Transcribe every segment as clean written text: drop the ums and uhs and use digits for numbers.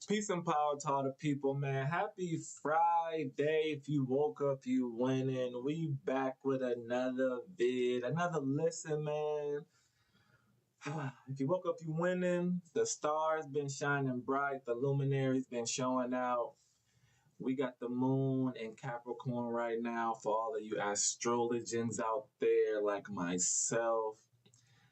Peace and power to all the people, man. Happy Friday. If you woke up, you winning. We back with another vid, another listen, man. If you woke up, you winning. The stars been shining bright. The luminaries been showing out. We got the moon in Capricorn right now for all of you astrologians out there like myself.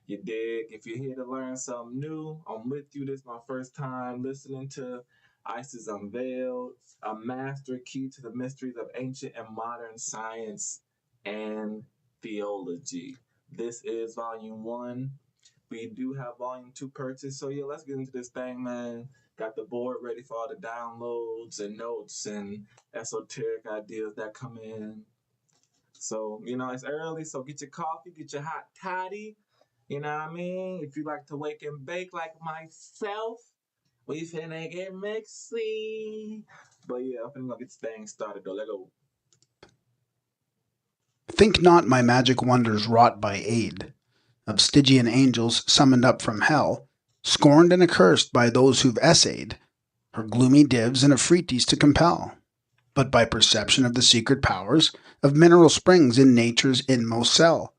You dig? If you're here to learn something new, I'm with you. This is my first time listening to Isis Unveiled, a master key to the mysteries of ancient and modern science and theology. This is volume one. We do have volume two purchased. So yeah, let's get into this thing, man. Got the board ready for all the downloads and notes and esoteric ideas that come in. So, it's early, so get your coffee, get your hot toddy. You know what I mean? If you like to wake and bake like myself, we finna get mixy. But yeah, I'm finna get this thing started though. Let go. Think not my magic wonders wrought by aid of Stygian angels summoned up from hell, scorned and accursed by those who've essayed her gloomy divs and afrites to compel, but by perception of the secret powers of mineral springs in nature's inmost cell,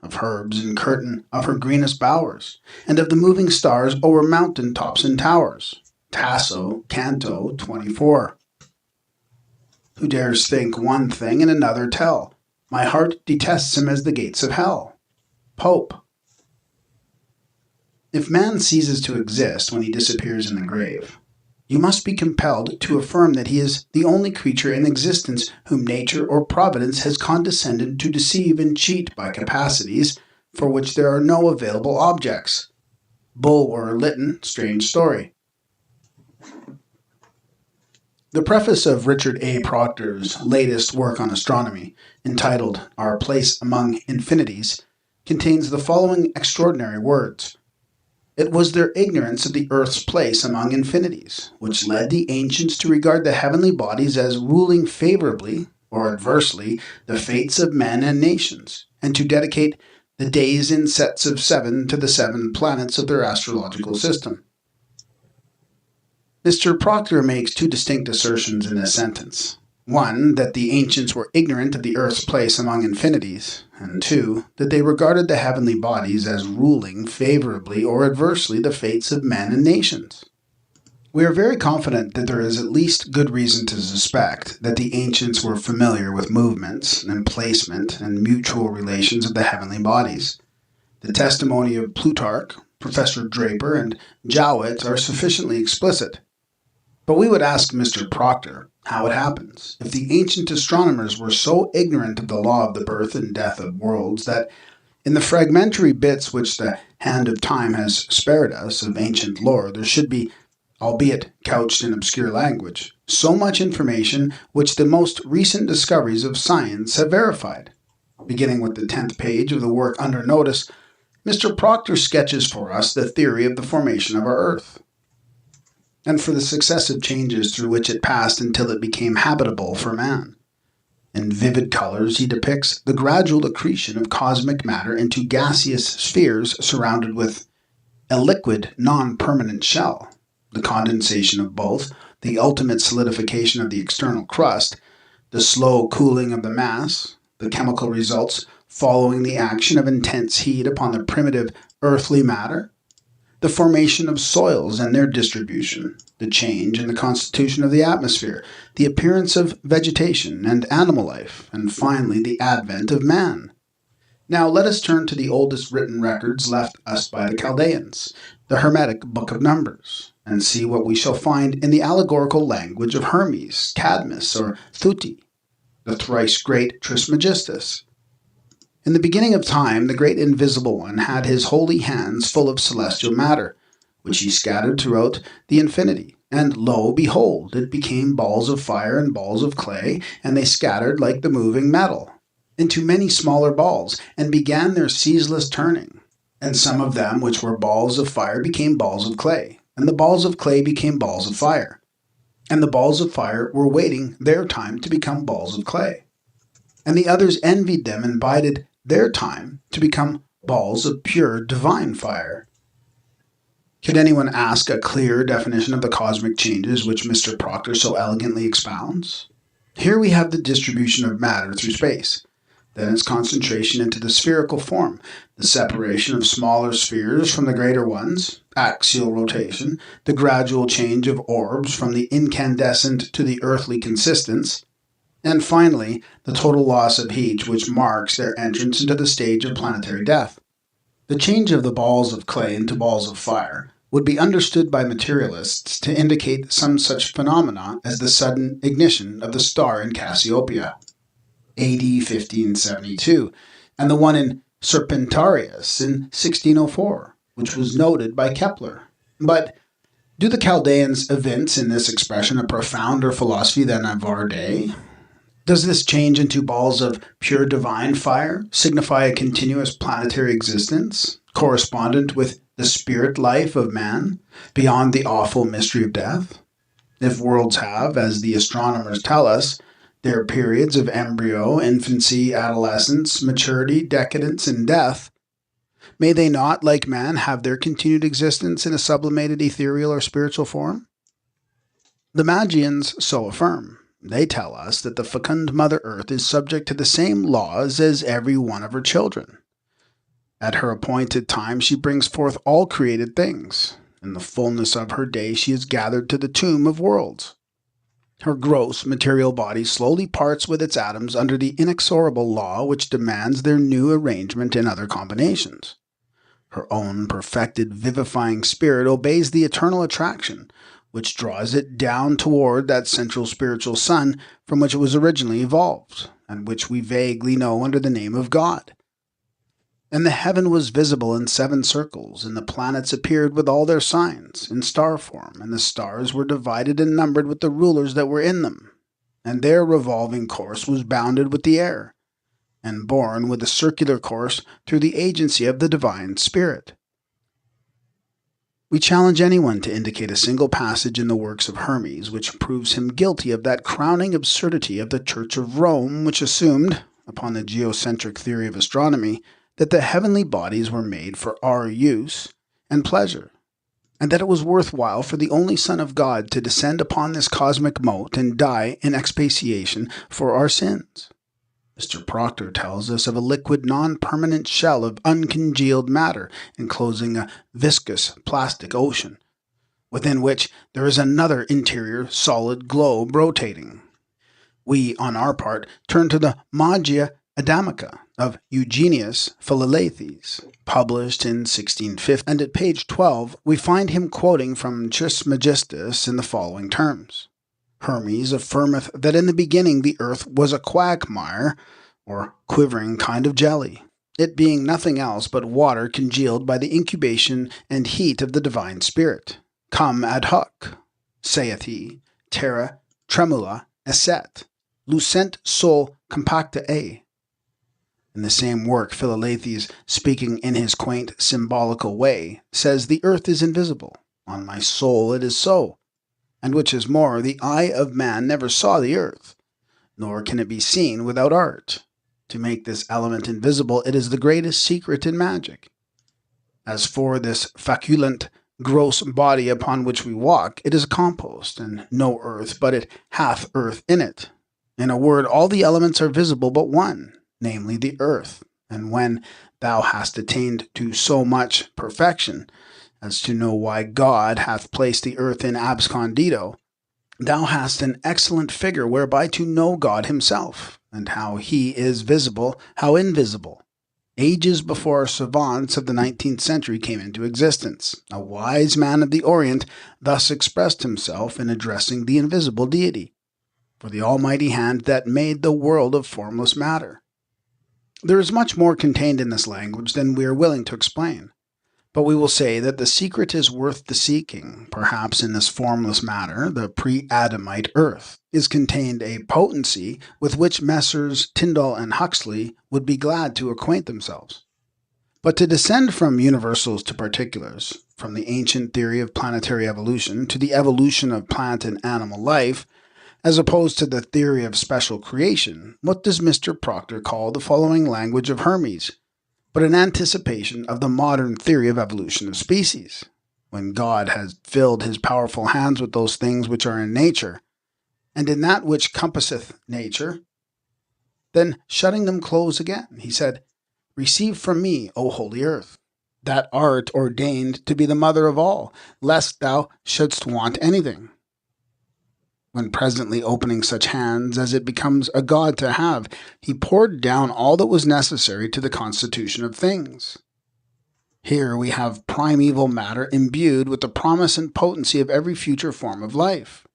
of herbs in curtain of her greenest bowers, and of the moving stars o'er mountain tops and towers. Tasso, Canto 24. Who dares think one thing and another tell? My heart detests him as the gates of hell. Pope. If man ceases to exist when he disappears in the grave, you must be compelled to affirm that he is the only creature in existence whom nature or providence has condescended to deceive and cheat by capacities for which there are no available objects. Bulwer Lytton, Strange Story. The preface of Richard A. Proctor's latest work on astronomy, entitled Our Place Among Infinities, contains the following extraordinary words. It was their ignorance of the earth's place among infinities, which led the ancients to regard the heavenly bodies as ruling favorably or adversely the fates of men and nations, and to dedicate the days in sets of 7 to the 7 planets of their astrological system. Mr. Proctor makes two distinct assertions in this sentence. One, that the ancients were ignorant of the earth's place among infinities, and two, that they regarded the heavenly bodies as ruling favorably or adversely the fates of men and nations. We are very confident that there is at least good reason to suspect that the ancients were familiar with movements and placement and mutual relations of the heavenly bodies. The testimony of Plutarch, Professor Draper, and Jowett are sufficiently explicit. But we would ask Mr. Proctor how it happens, if the ancient astronomers were so ignorant of the law of the birth and death of worlds that, in the fragmentary bits which the hand of time has spared us of ancient lore, there should be, albeit couched in obscure language, so much information which the most recent discoveries of science have verified. Beginning with the 10th page of the work under notice, Mr. Proctor sketches for us the theory of the formation of our Earth, and for the successive changes through which it passed until it became habitable for man. In vivid colors, he depicts the gradual accretion of cosmic matter into gaseous spheres surrounded with a liquid, non-permanent shell, the condensation of both, the ultimate solidification of the external crust, the slow cooling of the mass, the chemical results following the action of intense heat upon the primitive earthly matter, the formation of soils and their distribution, the change in the constitution of the atmosphere, the appearance of vegetation and animal life, and finally the advent of man. Now let us turn to the oldest written records left us by the Chaldeans, the Hermetic Book of Numbers, and see what we shall find in the allegorical language of Hermes, Cadmus, or Thuti, the thrice great Trismegistus. In the beginning of time, the great Invisible One had his holy hands full of celestial matter, which he scattered throughout the infinity. And lo, behold, it became balls of fire and balls of clay, and they scattered like the moving metal into many smaller balls, and began their ceaseless turning. And some of them which were balls of fire became balls of clay, and the balls of clay became balls of fire. And the balls of fire were waiting their time to become balls of clay. And the others envied them and bided their time to become balls of pure divine fire. Could anyone ask a clear definition of the cosmic changes which Mr. Proctor so elegantly expounds? Here we have the distribution of matter through space, then its concentration into the spherical form, the separation of smaller spheres from the greater ones, axial rotation, the gradual change of orbs from the incandescent to the earthly consistence, and finally, the total loss of heat which marks their entrance into the stage of planetary death. The change of the balls of clay into balls of fire would be understood by materialists to indicate some such phenomena as the sudden ignition of the star in Cassiopeia, A.D. 1572, and the one in Serpentarius in 1604, which was noted by Kepler. But do the Chaldeans evince in this expression a profounder philosophy than of our day? Does this change into balls of pure divine fire signify a continuous planetary existence, correspondent with the spirit life of man, beyond the awful mystery of death? If worlds have, as the astronomers tell us, their periods of embryo, infancy, adolescence, maturity, decadence, and death, may they not, like man, have their continued existence in a sublimated ethereal or spiritual form? The Magians so affirm. They tell us that the fecund Mother Earth is subject to the same laws as every one of her children. At her appointed time she brings forth all created things. In the fullness of her day she is gathered to the tomb of worlds. Her gross material body slowly parts with its atoms under the inexorable law which demands their new arrangement in other combinations. Her own perfected vivifying spirit obeys the eternal attraction, which draws it down toward that central spiritual sun from which it was originally evolved, and which we vaguely know under the name of God. And the heaven was visible in 7 circles, and the planets appeared with all their signs, in star form, and the stars were divided and numbered with the rulers that were in them, and their revolving course was bounded with the air, and borne with a circular course through the agency of the divine Spirit. We challenge anyone to indicate a single passage in the works of Hermes which proves him guilty of that crowning absurdity of the Church of Rome which assumed, upon the geocentric theory of astronomy, that the heavenly bodies were made for our use and pleasure, and that it was worthwhile for the only Son of God to descend upon this cosmic mote and die in expiation for our sins. Mr. Proctor tells us of a liquid non-permanent shell of uncongealed matter enclosing a viscous plastic ocean, within which there is another interior solid globe rotating. We, on our part, turn to the Magia Adamica of Eugenius Philalethes, published in 1650, and at page 12 we find him quoting from Trismegistus in the following terms. Hermes affirmeth that in the beginning the earth was a quagmire, or quivering kind of jelly, it being nothing else but water congealed by the incubation and heat of the divine spirit. Cum ad hoc, saith he, terra tremula esset, lucent sol compacta e. In the same work, Philalethes, speaking in his quaint symbolical way, says the earth is invisible. On my soul it is so. And which is more, the eye of man never saw the earth, nor can it be seen without art. To make this element invisible, it is the greatest secret in magic. As for this faculent, gross body upon which we walk, it is a compost, and no earth, but it hath earth in it. In a word, all the elements are visible but one, namely the earth. And when thou hast attained to so much perfection as to know why God hath placed the earth in abscondido, thou hast an excellent figure whereby to know God himself, and how he is visible, how invisible. Ages before savants of the 19th century came into existence, a wise man of the Orient thus expressed himself in addressing the invisible deity, for the almighty hand that made the world of formless matter. There is much more contained in this language than we are willing to explain. But we will say that the secret is worth the seeking. Perhaps in this formless matter, the pre-Adamite earth, is contained a potency with which Messrs. Tyndall and Huxley would be glad to acquaint themselves. But to descend from universals to particulars, from the ancient theory of planetary evolution to the evolution of plant and animal life, as opposed to the theory of special creation, what does Mr. Proctor call the following language of Hermes, but an anticipation of the modern theory of evolution of species? when God has filled his powerful hands with those things which are in nature, and in that which compasseth nature, then shutting them close again, he said, Receive from me, O holy earth, that art ordained to be the mother of all, lest thou shouldst want anything. When presently opening such hands as it becomes a god to have, he poured down all that was necessary to the constitution of things. Here we have primeval matter imbued with the promise and potency of every future form of life,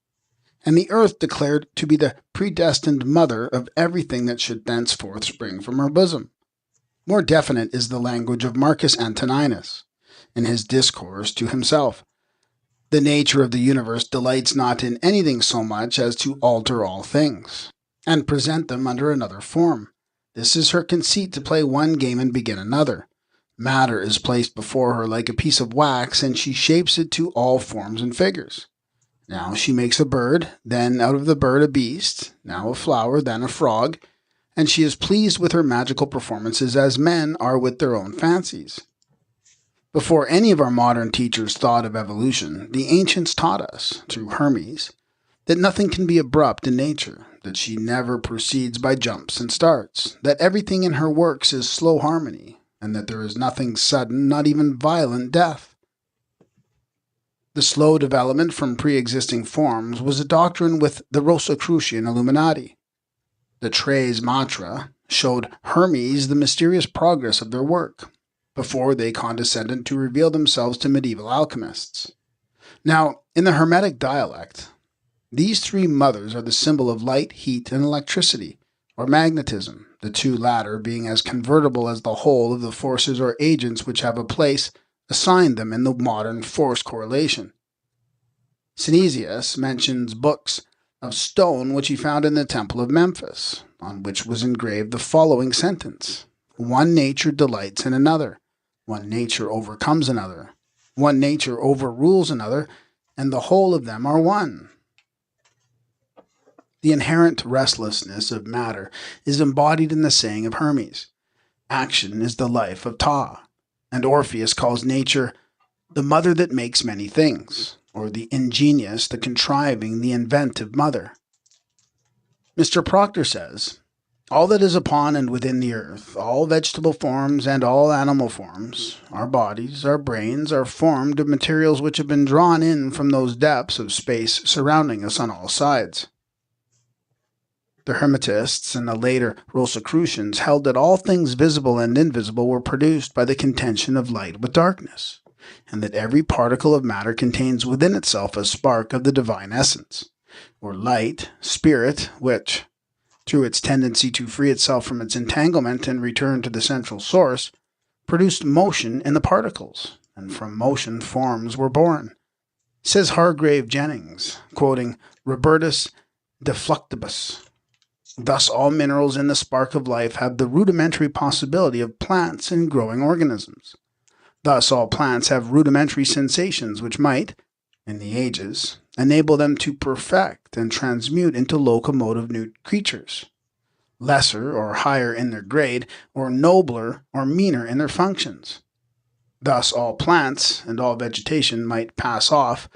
and the earth declared to be the predestined mother of everything that should thenceforth spring from her bosom. More definite is the language of Marcus Antoninus in his discourse to himself. The nature of the universe delights not in anything so much as to alter all things, and present them under another form. This is her conceit to play one game and begin another. Matter is placed before her like a piece of wax, and she shapes it to all forms and figures. Now she makes a bird, then out of the bird a beast, now a flower, then a frog, and she is pleased with her magical performances as men are with their own fancies. Before any of our modern teachers thought of evolution, the ancients taught us, through Hermes, that nothing can be abrupt in nature, that she never proceeds by jumps and starts, that everything in her works is slow harmony, and that there is nothing sudden, not even violent death. The slow development from pre-existing forms was a doctrine with the Rosicrucian Illuminati. The Tres Matra showed Hermes the mysterious progress of their work, before they condescended to reveal themselves to medieval alchemists. Now, in the Hermetic dialect, these three mothers are the symbol of light, heat, and electricity, or magnetism, the two latter being as convertible as the whole of the forces or agents which have a place assigned them in the modern force correlation. Synesius mentions books of stone which he found in the temple of Memphis, on which was engraved the following sentence: One nature delights in another, one nature overcomes another, one nature overrules another, and the whole of them are one. The inherent restlessness of matter is embodied in the saying of Hermes, Action is the life of Ta, and Orpheus calls nature the mother that makes many things, or the ingenious, the contriving, the inventive mother. Mr. Proctor says, All that is upon and within the earth, all vegetable forms and all animal forms, our bodies, our brains, are formed of materials which have been drawn in from those depths of space surrounding us on all sides. The Hermetists and the later Rosicrucians held that all things visible and invisible were produced by the contention of light with darkness, and that every particle of matter contains within itself a spark of the divine essence, or light, spirit, which, through its tendency to free itself from its entanglement and return to the central source, produced motion in the particles, and from motion forms were born. Says Hargrave Jennings, quoting Robertus de Fluctibus, Thus all minerals in the spark of life have the rudimentary possibility of plants and growing organisms. Thus all plants have rudimentary sensations which might, in the ages, enable them to perfect and transmute into locomotive new creatures, lesser or higher in their grade, or nobler or meaner in their functions. Thus all plants and all vegetation might pass off,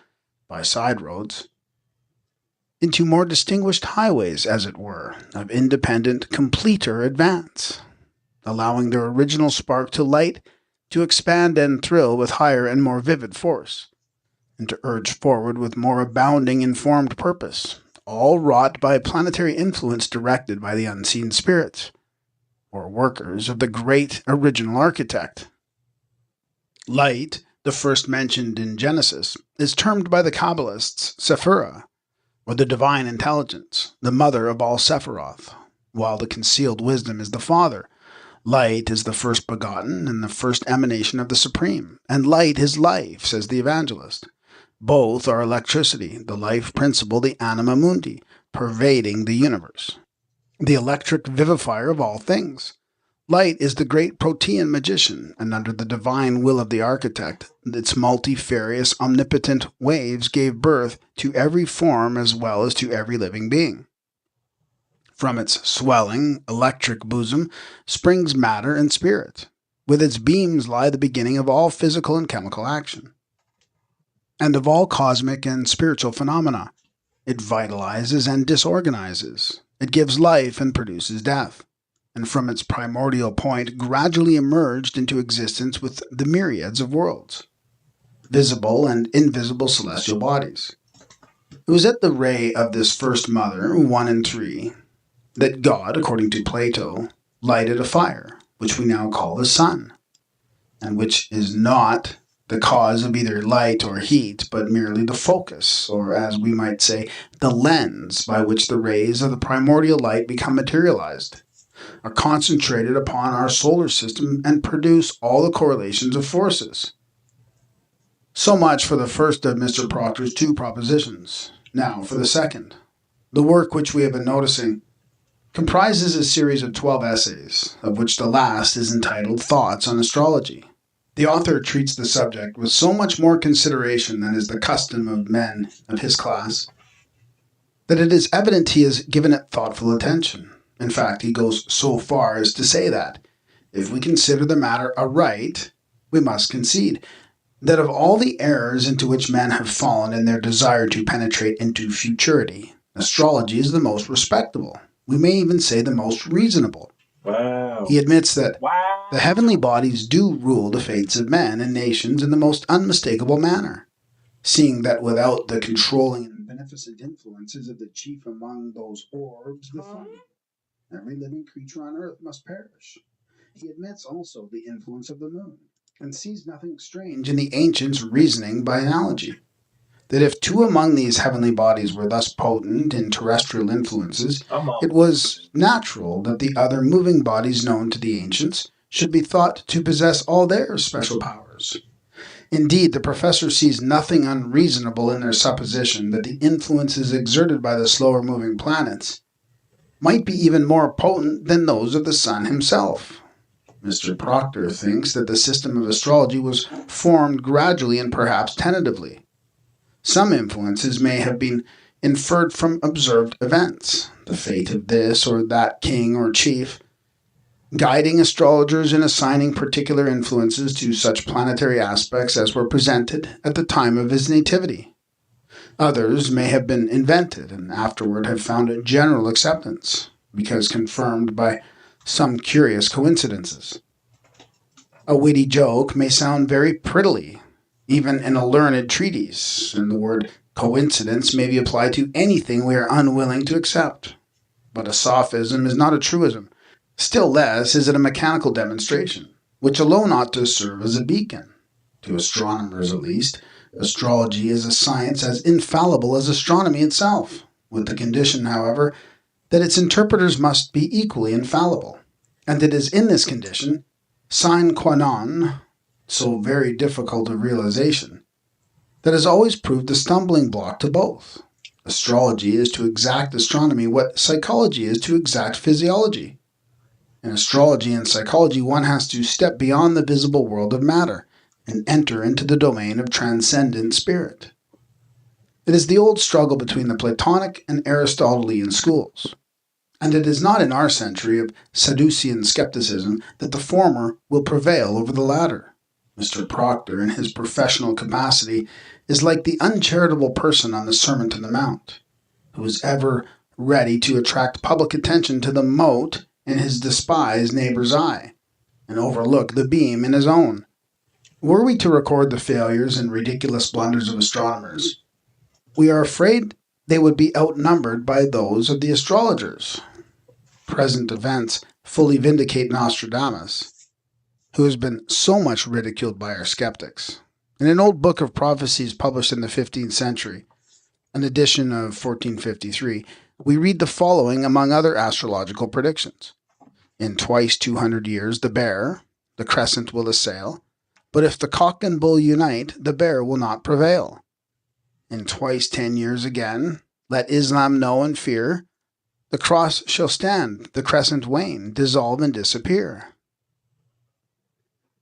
by side roads, into more distinguished highways, as it were, of independent, completer advance, allowing their original spark to light, to expand and thrill with higher and more vivid force, and to urge forward with more abounding informed purpose, all wrought by planetary influence directed by the unseen spirits, or workers of the great original architect. Light, the first mentioned in Genesis, is termed by the Kabbalists Sephirah, or the divine intelligence, the mother of all Sephiroth, while the concealed wisdom is the father. Light is the first begotten and the first emanation of the Supreme, and light is life, says the evangelist. Both are electricity, the life principle, the anima mundi, pervading the universe, the electric vivifier of all things. Light is the great protean magician, and under the divine will of the architect, its multifarious, omnipotent waves gave birth to every form as well as to every living being. From its swelling, electric bosom springs matter and spirit. With its beams lie the beginning of all physical and chemical action. and of all cosmic and spiritual phenomena. It vitalizes and disorganizes. It gives life and produces death, and from its primordial point gradually emerged into existence with the myriads of worlds, visible and invisible celestial bodies. It was at the ray of this first mother, 1 and 3, that God, according to Plato, lighted a fire, which we now call the sun, and which is not the cause of either light or heat, but merely the focus, or as we might say, the lens by which the rays of the primordial light become materialized, are concentrated upon our solar system, and produce all the correlations of forces. So much for the first of Mr. Proctor's 2 propositions. Now for the second. The work which we have been noticing comprises a series of 12 essays, of which the last is entitled Thoughts on Astrology. The author treats the subject with so much more consideration than is the custom of men of his class, that it is evident he has given it thoughtful attention. In fact, he goes so far as to say that, if we consider the matter aright, we must concede that of all the errors into which men have fallen in their desire to penetrate into futurity, astrology is the most respectable. We may even say the most reasonable. Wow. He admits that the heavenly bodies do rule the fates of men and nations in the most unmistakable manner, seeing that without the controlling and beneficent influences of the chief among those orbs, the sun, every living creature on earth must perish. He admits also the influence of the moon, and sees nothing strange in the ancients' reasoning by analogy, that if 2 among these heavenly bodies were thus potent in terrestrial influences, it was natural that the other moving bodies known to the ancients should be thought to possess all their special powers. Indeed, the professor sees nothing unreasonable in their supposition that the influences exerted by the slower moving planets might be even more potent than those of the sun himself. Mr. Proctor thinks that the system of astrology was formed gradually and perhaps tentatively. Some influences may have been inferred from observed events, the fate of this or that king or chief, guiding astrologers in assigning particular influences to such planetary aspects as were presented at the time of his nativity. Others may have been invented and afterward have found a general acceptance, because confirmed by some curious coincidences. A witty joke may sound very prettily, even in a learned treatise, and the word coincidence may be applied to anything we are unwilling to accept. But a sophism is not a truism. Still less is it a mechanical demonstration, which alone ought to serve as a beacon. To astronomers, at least, astrology is a science as infallible as astronomy itself, with the condition, however, that its interpreters must be equally infallible. And it is in this condition, sine qua non, so very difficult of realization, that has always proved a stumbling block to both. Astrology is to exact astronomy what psychology is to exact physiology. In astrology and psychology, one has to step beyond the visible world of matter and enter into the domain of transcendent spirit. It is the old struggle between the Platonic and Aristotelian schools, and it is not in our century of Sadducean skepticism that the former will prevail over the latter. Mr. Proctor, in his professional capacity, is like the uncharitable person on the Sermon on the Mount, who is ever ready to attract public attention to the mote in his despised neighbor's eye, and overlook the beam in his own. Were we to record the failures and ridiculous blunders of astronomers, we are afraid they would be outnumbered by those of the astrologers. Present events fully vindicate Nostradamus, who has been so much ridiculed by our skeptics. In an old book of prophecies published in the 15th century, an edition of 1453, we read the following among other astrological predictions. In twice 200 years the bear, the crescent will assail, but if the cock and bull unite, the bear will not prevail. In twice 10 years again, let Islam know and fear, the cross shall stand, the crescent wane, dissolve and disappear.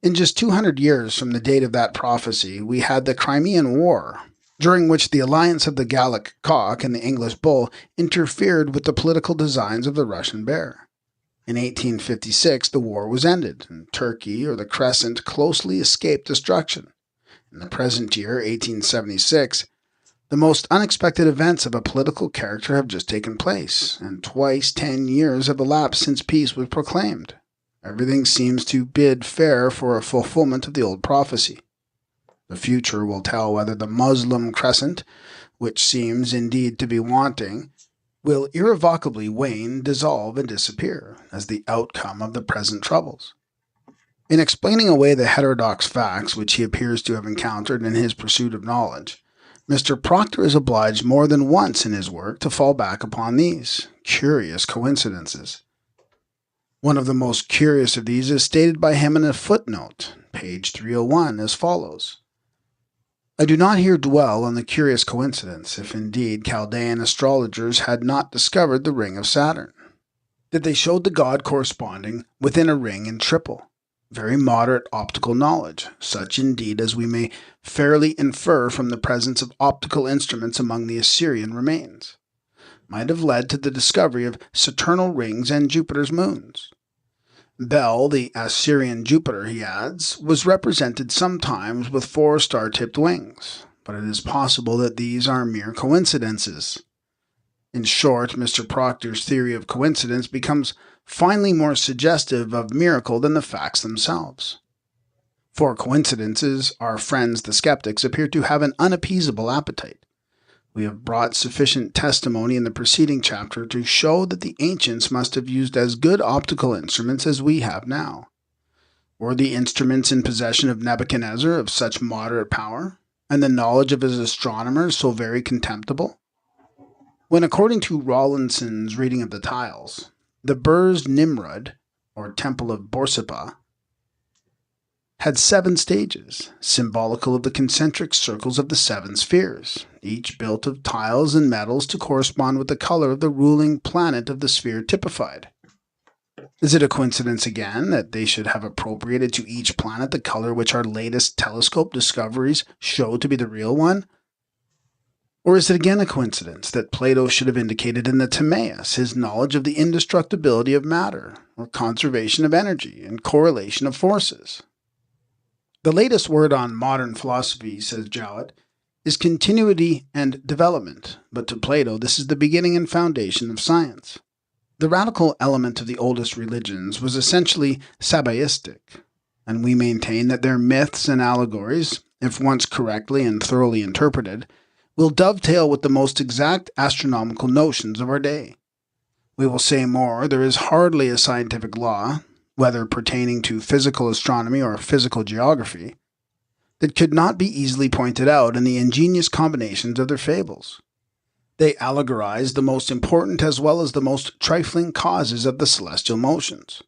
In just 200 years from the date of that prophecy, we had the Crimean War, during which the alliance of the Gallic cock and the English bull interfered with the political designs of the Russian bear. In 1856, the war was ended, and Turkey, or the Crescent, closely escaped destruction. In the present year, 1876, the most unexpected events of a political character have just taken place, and twice 10 years have elapsed since peace was proclaimed. Everything seems to bid fair for a fulfillment of the old prophecy. The future will tell whether the Muslim crescent, which seems indeed to be wanting, will irrevocably wane, dissolve, and disappear as the outcome of the present troubles. In explaining away the heterodox facts which he appears to have encountered in his pursuit of knowledge, Mr. Proctor is obliged more than once in his work to fall back upon these curious coincidences. One of the most curious of these is stated by him in a footnote, page 301, as follows. I do not here dwell on the curious coincidence, if indeed Chaldean astrologers had not discovered the ring of Saturn, that they showed the god corresponding within a ring in triple. Very moderate optical knowledge, such indeed as we may fairly infer from the presence of optical instruments among the Assyrian remains, might have led to the discovery of Saturnal rings and Jupiter's moons. Bel, the Assyrian Jupiter, he adds, was represented sometimes with 4 star-tipped wings, but it is possible that these are mere coincidences. In short, Mr. Proctor's theory of coincidence becomes finally more suggestive of miracle than the facts themselves. For coincidences, our friends the skeptics appear to have an unappeasable appetite. We have brought sufficient testimony in the preceding chapter to show that the ancients must have used as good optical instruments as we have now. Were the instruments in possession of Nebuchadnezzar of such moderate power, and the knowledge of his astronomers so very contemptible? When, according to Rawlinson's reading of the tiles, the Burj Nimrud, or Temple of Borsippa, had 7 stages, symbolical of the concentric circles of the 7 spheres, each built of tiles and metals to correspond with the color of the ruling planet of the sphere typified. Is it a coincidence again that they should have appropriated to each planet the color which our latest telescope discoveries show to be the real one? Or is it again a coincidence that Plato should have indicated in the Timaeus his knowledge of the indestructibility of matter, or conservation of energy, and correlation of forces? The latest word on modern philosophy, says Jowett, is continuity and development, but to Plato this is the beginning and foundation of science. The radical element of the oldest religions was essentially Sabaistic, and we maintain that their myths and allegories, if once correctly and thoroughly interpreted, will dovetail with the most exact astronomical notions of our day. We will say more, there is hardly a scientific law, whether pertaining to physical astronomy or physical geography, that could not be easily pointed out in the ingenious combinations of their fables. They allegorize the most important as well as the most trifling causes of the celestial motions.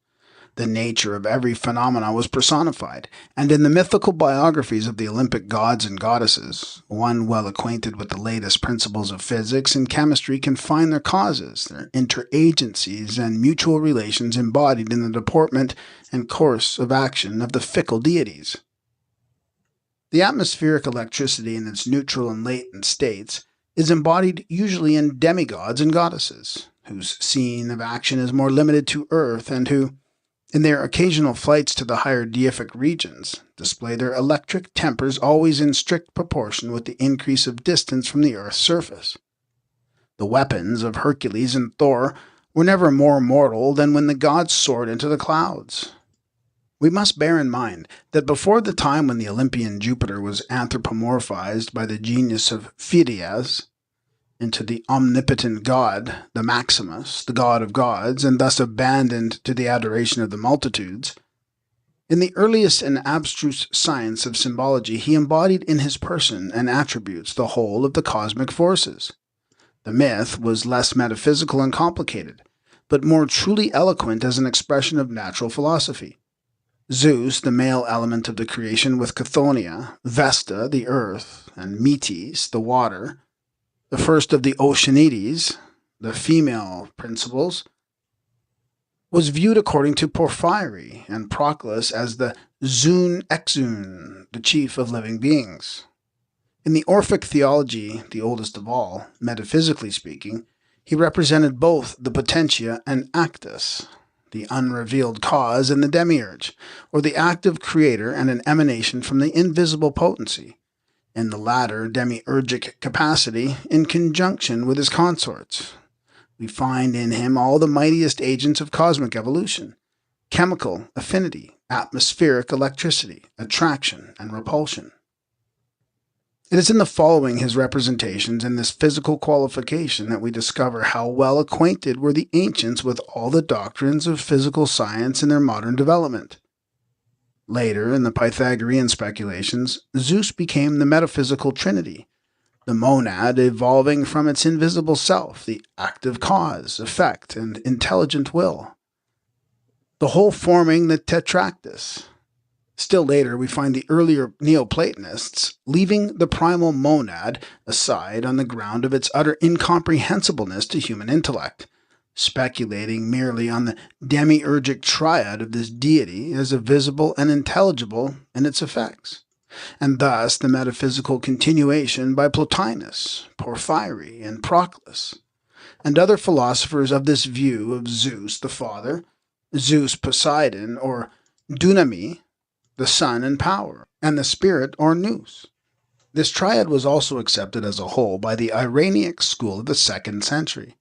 The nature of every phenomena was personified, and in the mythical biographies of the Olympic gods and goddesses, one well acquainted with the latest principles of physics and chemistry can find their causes, their interagencies, and mutual relations embodied in the deportment and course of action of the fickle deities. The atmospheric electricity in its neutral and latent states is embodied usually in demigods and goddesses, whose scene of action is more limited to earth and who, in their occasional flights to the higher deific regions, display their electric tempers always in strict proportion with the increase of distance from the earth's surface. The weapons of Hercules and Thor were never more mortal than when the gods soared into the clouds. We must bear in mind that before the time when the Olympian Jupiter was anthropomorphized by the genius of Phidias into the omnipotent god, the Maximus, the god of gods, and thus abandoned to the adoration of the multitudes, in the earliest and abstruse science of symbology he embodied in his person and attributes the whole of the cosmic forces. The myth was less metaphysical and complicated, but more truly eloquent as an expression of natural philosophy. Zeus, the male element of the creation, with Chthoniya, Vesta, the earth, and Metis, the water, the first of the Oceanides, the female principles, was viewed according to Porphyry and Proclus as the Zun Exun, the chief of living beings. In the Orphic theology, the oldest of all, metaphysically speaking, he represented both the Potentia and Actus, the unrevealed cause and the demiurge, or the active creator and an emanation from the invisible potency, in the latter demiurgic capacity in conjunction with his consorts. We find in him all the mightiest agents of cosmic evolution: chemical affinity, atmospheric electricity, attraction, and repulsion. It is in the following his representations in this physical qualification that we discover how well acquainted were the ancients with all the doctrines of physical science in their modern development. Later, in the Pythagorean speculations, Zeus became the metaphysical trinity, the monad evolving from its invisible self, the active cause, effect, and intelligent will, the whole forming the tetractys. Still later, we find the earlier Neoplatonists leaving the primal monad aside on the ground of its utter incomprehensibleness to human intellect, speculating merely on the demiurgic triad of this deity as a visible and intelligible in its effects, and thus the metaphysical continuation by Plotinus, Porphyry, and Proclus, and other philosophers of this view of Zeus the Father, Zeus Poseidon, or Dunami, the Sun and Power, and the Spirit or Nous. This triad was also accepted as a whole by the Iranic school of the 2nd century.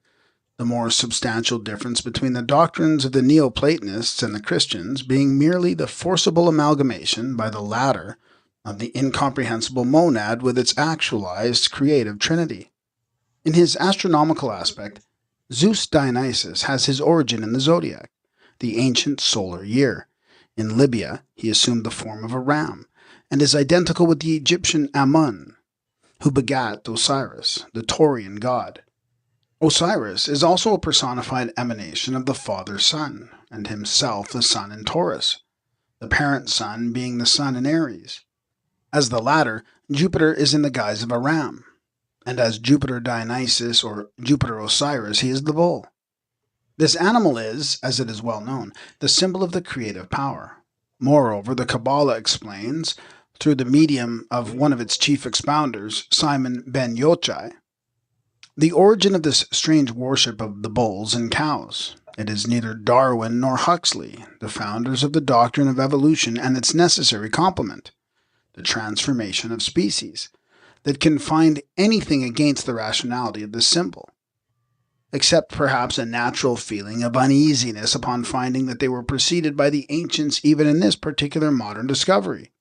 The more substantial difference between the doctrines of the Neoplatonists and the Christians being merely the forcible amalgamation by the latter of the incomprehensible monad with its actualized creative trinity. In his astronomical aspect, Zeus Dionysus has his origin in the zodiac, the ancient solar year. In Libya, he assumed the form of a ram, and is identical with the Egyptian Amun, who begat Osiris, the Taurian god. Osiris is also a personified emanation of the father sun, and himself the sun in Taurus, the parent sun being the sun in Aries. As the latter, Jupiter is in the guise of a ram, and as Jupiter Dionysus or Jupiter Osiris, he is the bull. This animal is, as it is well known, the symbol of the creative power. Moreover, the Kabbalah explains, through the medium of one of its chief expounders, Simon ben Yochai, the origin of this strange worship of the bulls and cows. It is neither Darwin nor Huxley, the founders of the doctrine of evolution and its necessary complement, the transformation of species, that can find anything against the rationality of this symbol, except perhaps a natural feeling of uneasiness upon finding that they were preceded by the ancients even in this particular modern discovery.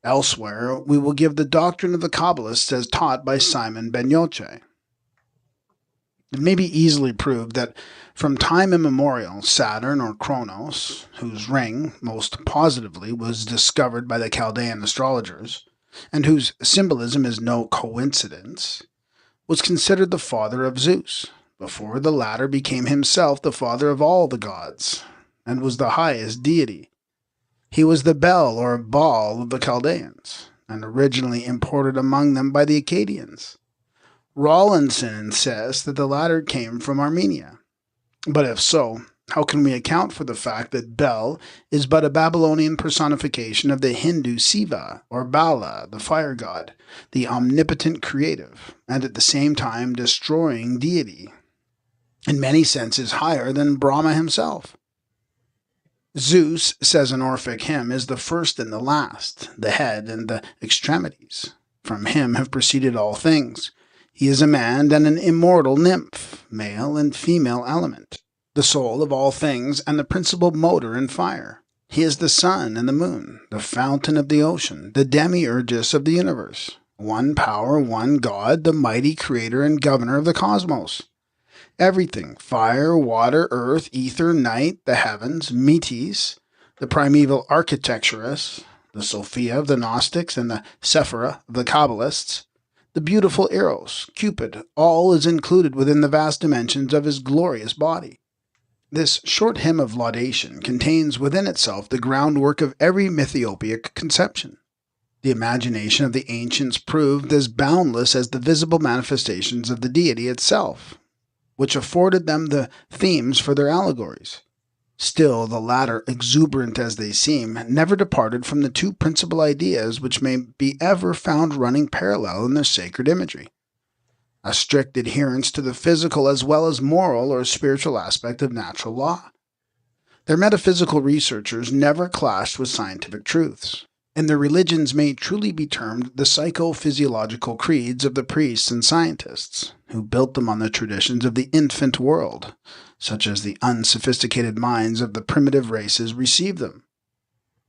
Elsewhere, we will give the doctrine of the Kabbalists as taught by Simon ben Yochai. It may be easily proved that from time immemorial, Saturn or Kronos, whose ring, most positively, was discovered by the Chaldean astrologers, and whose symbolism is no coincidence, was considered the father of Zeus, before the latter became himself the father of all the gods, and was the highest deity. He was the Bel or Baal of the Chaldeans, and originally imported among them by the Akkadians. Rawlinson insists that the latter came from Armenia. But if so, how can we account for the fact that Bel is but a Babylonian personification of the Hindu Siva, or Bala, the fire god, the omnipotent creative, and at the same time destroying deity, in many senses higher than Brahma himself? Zeus, says an Orphic hymn, is the first and the last, the head and the extremities. From him have proceeded all things. He is a man and an immortal nymph, male and female element, the soul of all things and the principal motor in fire. He is the sun and the moon, the fountain of the ocean, the demiurgus of the universe, one power, one God, the mighty creator and governor of the cosmos. Everything, fire, water, earth, ether, night, the heavens, Metis, the primeval architecturess, the Sophia of the Gnostics and the Sephira of the Kabbalists, the beautiful Eros, Cupid, all is included within the vast dimensions of his glorious body. This short hymn of laudation contains within itself the groundwork of every mythiopic conception. The imagination of the ancients proved as boundless as the visible manifestations of the deity itself, which afforded them the themes for their allegories. Still, the latter, exuberant as they seem, never departed from the two principal ideas which may be ever found running parallel in their sacred imagery: a strict adherence to the physical as well as moral or spiritual aspect of natural law, Their metaphysical researchers never clashed with scientific truths, and their religions may truly be termed the psychophysiological creeds of the priests and scientists, who built them on the traditions of the infant world, such as the unsophisticated minds of the primitive races received them,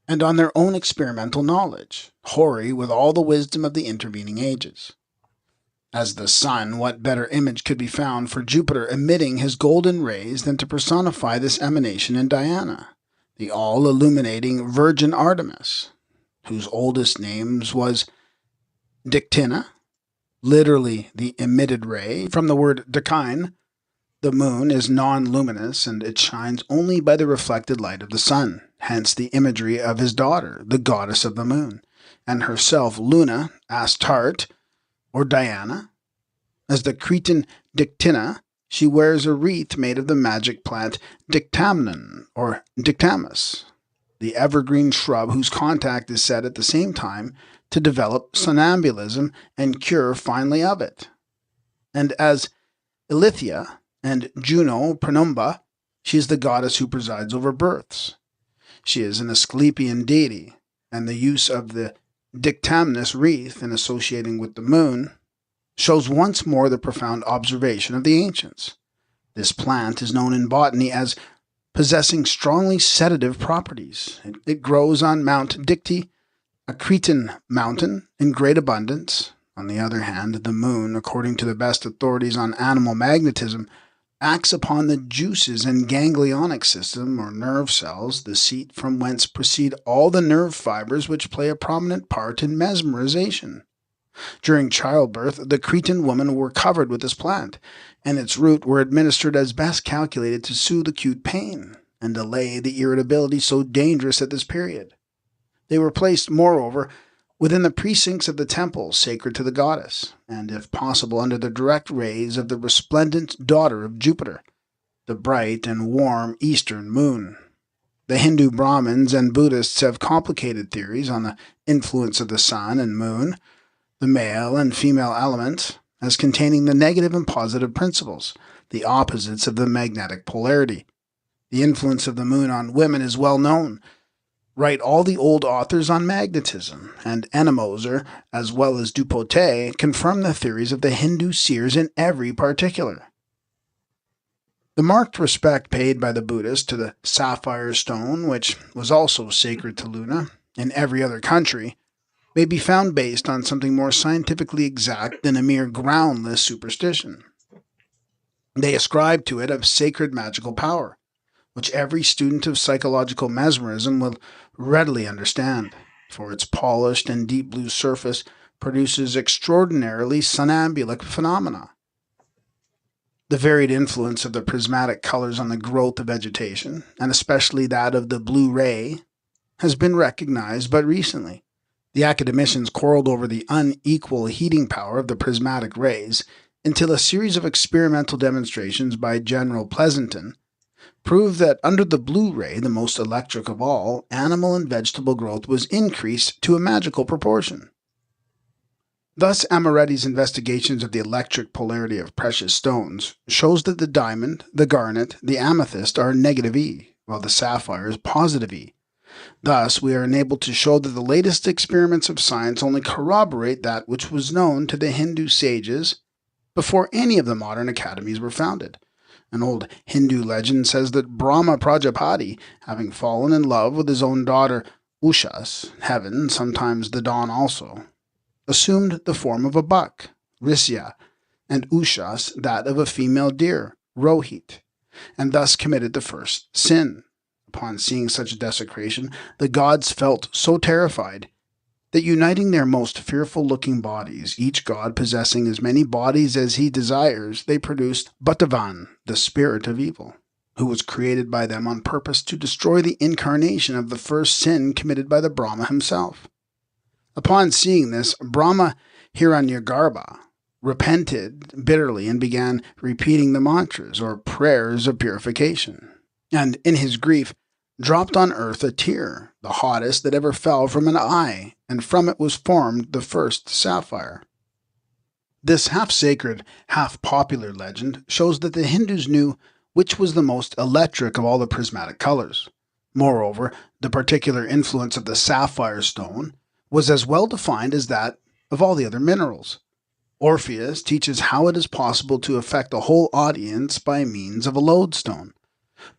and on their own experimental knowledge, hoary with all the wisdom of the intervening ages. As the sun, what better image could be found for Jupiter emitting his golden rays than to personify this emanation in Diana, the all-illuminating Virgin Artemis, whose oldest name was Dictina, literally the emitted ray, from the word Decine. The moon is non-luminous and it shines only by the reflected light of the sun, hence the imagery of his daughter, the goddess of the moon, and herself Luna, Astarte, or Diana. As the Cretan Dictina, she wears a wreath made of the magic plant Dictamnon, or Dictamus, the evergreen shrub whose contact is said at the same time to develop somnambulism and cure finally of it. And as Ilithia and Juno Prenumba, she is the goddess who presides over births. She is an Asclepian deity, and the use of the Dictamnus wreath in associating with the moon shows once more the profound observation of the ancients. This plant is known in botany as possessing strongly sedative properties. It grows on Mount Dicte, a Cretan mountain, in great abundance. On the other hand, the moon, according to the best authorities on animal magnetism, acts upon the juices and ganglionic system, or nerve cells, the seat from whence proceed all the nerve fibers which play a prominent part in mesmerization. During childbirth, the Cretan women were covered with this plant, and its root were administered as best calculated to soothe acute pain and allay the irritability so dangerous at this period. They were placed, moreover, within the precincts of the temple sacred to the goddess, and if possible under the direct rays of the resplendent daughter of Jupiter, the bright and warm eastern moon. The Hindu Brahmins and Buddhists have complicated theories on the influence of the sun and moon, the male and female elements, as containing the negative and positive principles, the opposites of the magnetic polarity. The influence of the moon on women is well known. Write all the old authors on magnetism, and Ennemoser, as well as Dupotet, confirm the theories of the Hindu seers in every particular. The marked respect paid by the Buddhists to the sapphire stone, which was also sacred to Luna, in every other country, may be found based on something more scientifically exact than a mere groundless superstition. They ascribe to it a sacred magical power, which every student of psychological mesmerism will readily understand, for its polished and deep blue surface produces extraordinarily somnambulic phenomena. The varied influence of the prismatic colors on the growth of vegetation, and especially that of the blue ray, has been recognized but recently. The academicians quarreled over the unequal heating power of the prismatic rays until a series of experimental demonstrations by General Pleasanton proved that under the blue ray, the most electric of all, animal and vegetable growth was increased to a magical proportion. Thus, Amoretti's investigations of the electric polarity of precious stones shows that the diamond, the garnet, the amethyst are negative E, while the sapphire is positive E. Thus, we are enabled to show that the latest experiments of science only corroborate that which was known to the Hindu sages before any of the modern academies were founded. An old Hindu legend says that Brahma Prajapati, having fallen in love with his own daughter Ushas, heaven, sometimes the dawn also, assumed the form of a buck, Risya, and Ushas that of a female deer, Rohit, and thus committed the first sin. Upon seeing such desecration, the gods felt so terrified that, uniting their most fearful-looking bodies, each god possessing as many bodies as he desires, they produced Bhatavan, the spirit of evil, who was created by them on purpose to destroy the incarnation of the first sin committed by the Brahma himself. Upon seeing this, Brahma Hiranyagarbha repented bitterly and began repeating the mantras, or prayers of purification, and in his grief dropped on earth a tear, the hottest that ever fell from an eye, and from it was formed the first sapphire. This half-sacred, half-popular legend shows that the Hindus knew which was the most electric of all the prismatic colors. Moreover, the particular influence of the sapphire stone was as well defined as that of all the other minerals. Orpheus teaches how it is possible to affect a whole audience by means of a lodestone.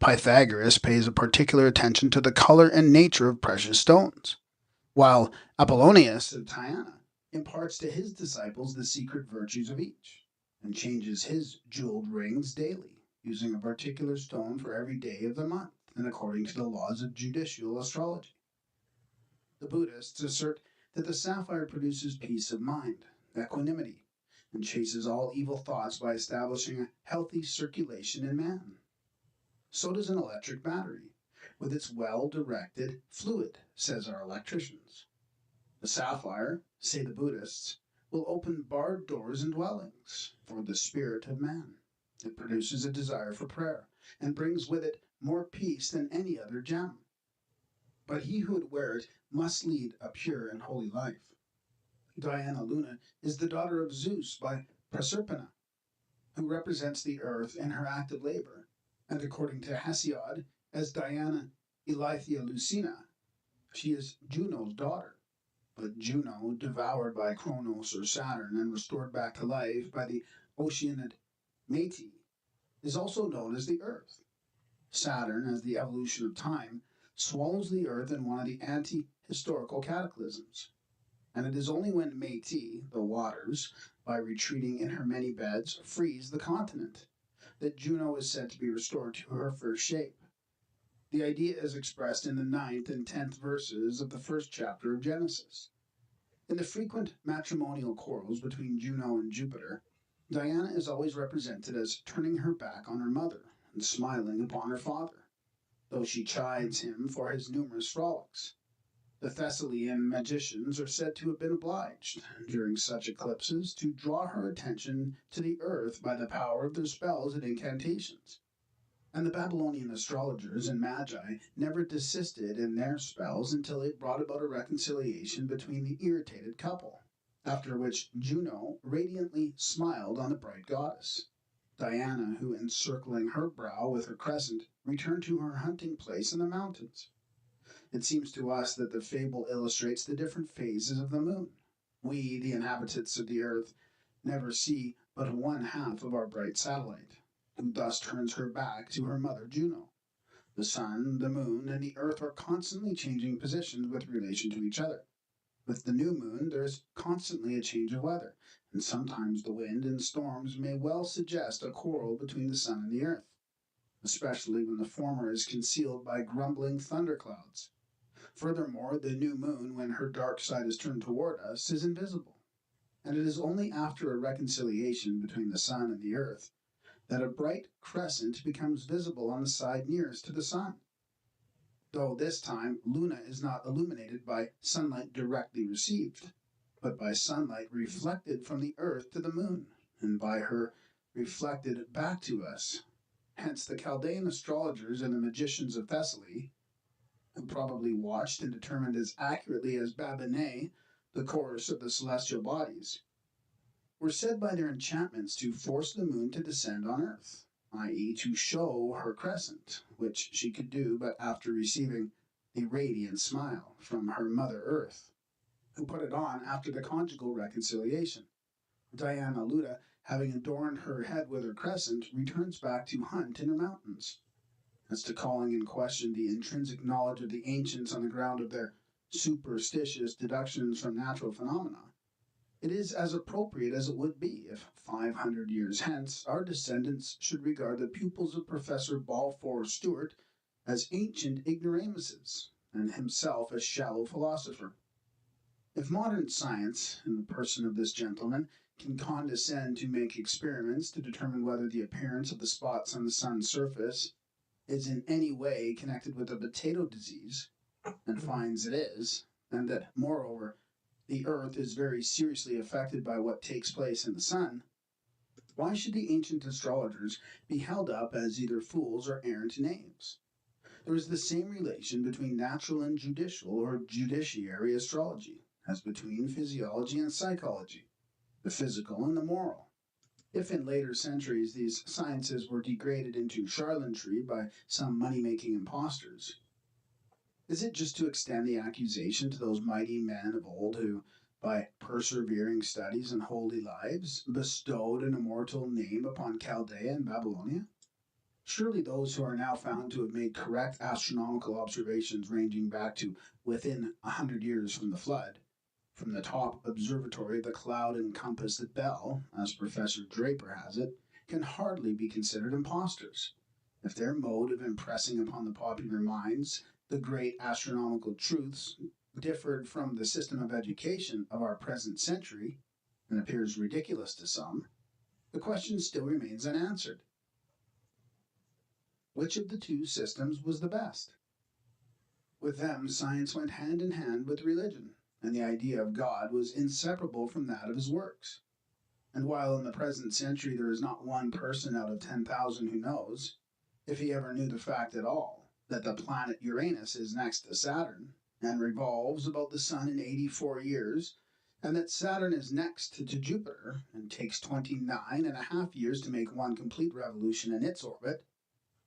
Pythagoras pays a particular attention to the color and nature of precious stones, while Apollonius of Tyana imparts to his disciples the secret virtues of each, and changes his jeweled rings daily, using a particular stone for every day of the month, and according to the laws of judicial astrology. The Buddhists assert that the sapphire produces peace of mind, equanimity, and chases all evil thoughts by establishing a healthy circulation in man. So does an electric battery, with its well-directed fluid, says our electricians. The sapphire, say the Buddhists, will open barred doors in dwellings for the spirit of man. It produces a desire for prayer, and brings with it more peace than any other gem. But he who would wear it must lead a pure and holy life. Diana Luna is the daughter of Zeus by Proserpina, who represents the earth in her active labor, and according to Hesiod, as Diana Eleithia Lucina, she is Juno's daughter. But Juno, devoured by Kronos or Saturn and restored back to life by the Oceanid Métis, is also known as the Earth. Saturn, as the evolution of time, swallows the Earth in one of the anti-historical cataclysms. And it is only when Métis, the waters, by retreating in her many beds, freeze the continent, that Juno is said to be restored to her first shape. The idea is expressed in the 9th and 10th verses of the first chapter of Genesis. In the frequent matrimonial quarrels between Juno and Jupiter, Diana is always represented as turning her back on her mother and smiling upon her father, though she chides him for his numerous frolics. The Thessalian magicians are said to have been obliged, during such eclipses, to draw her attention to the earth by the power of their spells and incantations. And the Babylonian astrologers and magi never desisted in their spells until they brought about a reconciliation between the irritated couple, after which Juno radiantly smiled on the bright goddess. Diana, who encircling her brow with her crescent, returned to her hunting place in the mountains. It seems to us that the fable illustrates the different phases of the moon. We, the inhabitants of the earth, never see but one half of our bright satellite, who thus turns her back to her mother Juno. The sun, the moon, and the earth are constantly changing positions with relation to each other. With the new moon, there is constantly a change of weather, and sometimes the wind and storms may well suggest a quarrel between the sun and the earth, especially when the former is concealed by grumbling thunderclouds. Furthermore, the new moon, when her dark side is turned toward us, is invisible, and it is only after a reconciliation between the sun and the earth that a bright crescent becomes visible on the side nearest to the sun. Though this time Luna is not illuminated by sunlight directly received, but by sunlight reflected from the earth to the moon, and by her reflected back to us. Hence the Chaldean astrologers and the magicians of Thessaly, who probably watched and determined as accurately as Babinets the course of the celestial bodies, were said by their enchantments to force the moon to descend on earth, i.e., to show her crescent, which she could do but after receiving the radiant smile from her mother earth, who put it on after the conjugal reconciliation. Diana Luda, having adorned her head with her crescent, returns back to hunt in her mountains. As to calling in question the intrinsic knowledge of the ancients on the ground of their superstitious deductions from natural phenomena, it is as appropriate as it would be if 500 years hence our descendants should regard the pupils of Professor Balfour Stewart as ancient ignoramuses, and himself a shallow philosopher. If modern science, in the person of this gentleman, can condescend to make experiments to determine whether the appearance of the spots on the sun's surface is in any way connected with a potato disease, and finds it is, and that, moreover, the earth is very seriously affected by what takes place in the sun, why should the ancient astrologers be held up as either fools or errant knaves? There is the same relation between natural and judicial or judiciary astrology as between physiology and psychology, the physical and the moral. If in later centuries these sciences were degraded into charlatanry by some money-making impostors, is it just to extend the accusation to those mighty men of old who, by persevering studies and holy lives, bestowed an immortal name upon Chaldea and Babylonia? Surely those who are now found to have made correct astronomical observations ranging back to within 100 years from the flood, from the top observatory of the cloud encompassed Bell, as Professor Draper has it, can hardly be considered impostors. If their mode of impressing upon the popular minds the great astronomical truths differed from the system of education of our present century, and appears ridiculous to some, the question still remains unanswered. Which of the two systems was the best? With them, science went hand in hand with religion, and the idea of God was inseparable from that of his works. And while in the present century there is not one person out of 10,000 who knows, if he ever knew the fact at all, that the planet Uranus is next to Saturn, and revolves about the Sun in 84 years, and that Saturn is next to Jupiter, and takes 29.5 years to make one complete revolution in its orbit,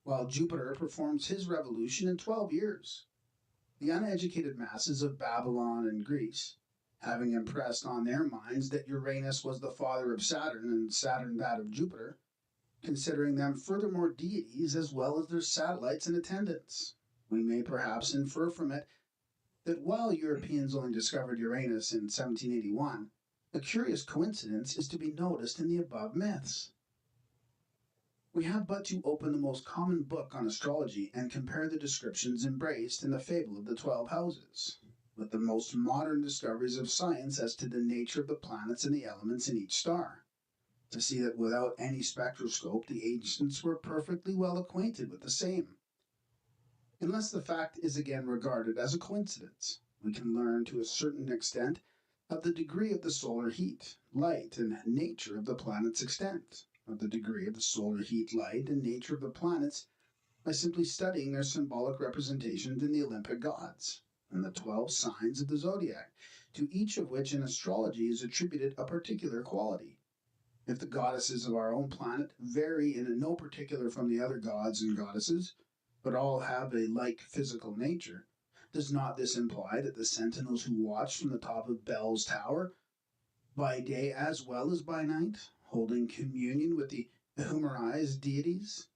while Jupiter performs his revolution in 12 years. The uneducated masses of Babylon and Greece, having impressed on their minds that Uranus was the father of Saturn and Saturn that of Jupiter, considering them furthermore deities as well as their satellites in attendance, we may perhaps infer from it that while Europeans only discovered Uranus in 1781, a curious coincidence is to be noticed in the above myths. We have but to open the most common book on astrology and compare the descriptions embraced in the fable of the 12 houses with the most modern discoveries of science as to the nature of the planets and the elements in each star, to see that without any spectroscope the ancients were perfectly well acquainted with the same. Unless the fact is again regarded as a coincidence, we can learn to a certain extent of the degree of the solar heat, light, and nature of the planet's extent, of the degree of the solar heat, light, and nature of the planets by simply studying their symbolic representations in the Olympic gods, and the 12 signs of the zodiac, to each of which in astrology is attributed a particular quality. If the goddesses of our own planet vary in no particular from the other gods and goddesses, but all have a like physical nature, does not this imply that the sentinels who watch from the top of Bel's tower, by day as well as by night, holding communion with the ehumerized deities,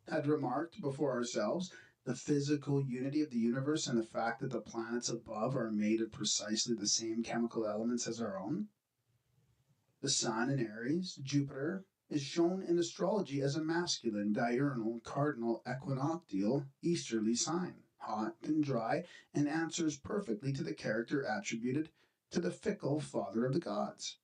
had remarked before ourselves the physical unity of the universe and the fact that the planets above are made of precisely the same chemical elements as our own? The Sun in Aries, Jupiter, is shown in astrology as a masculine, diurnal, cardinal, equinoctial, easterly sign, hot and dry, and answers perfectly to the character attributed to the fickle father of the gods.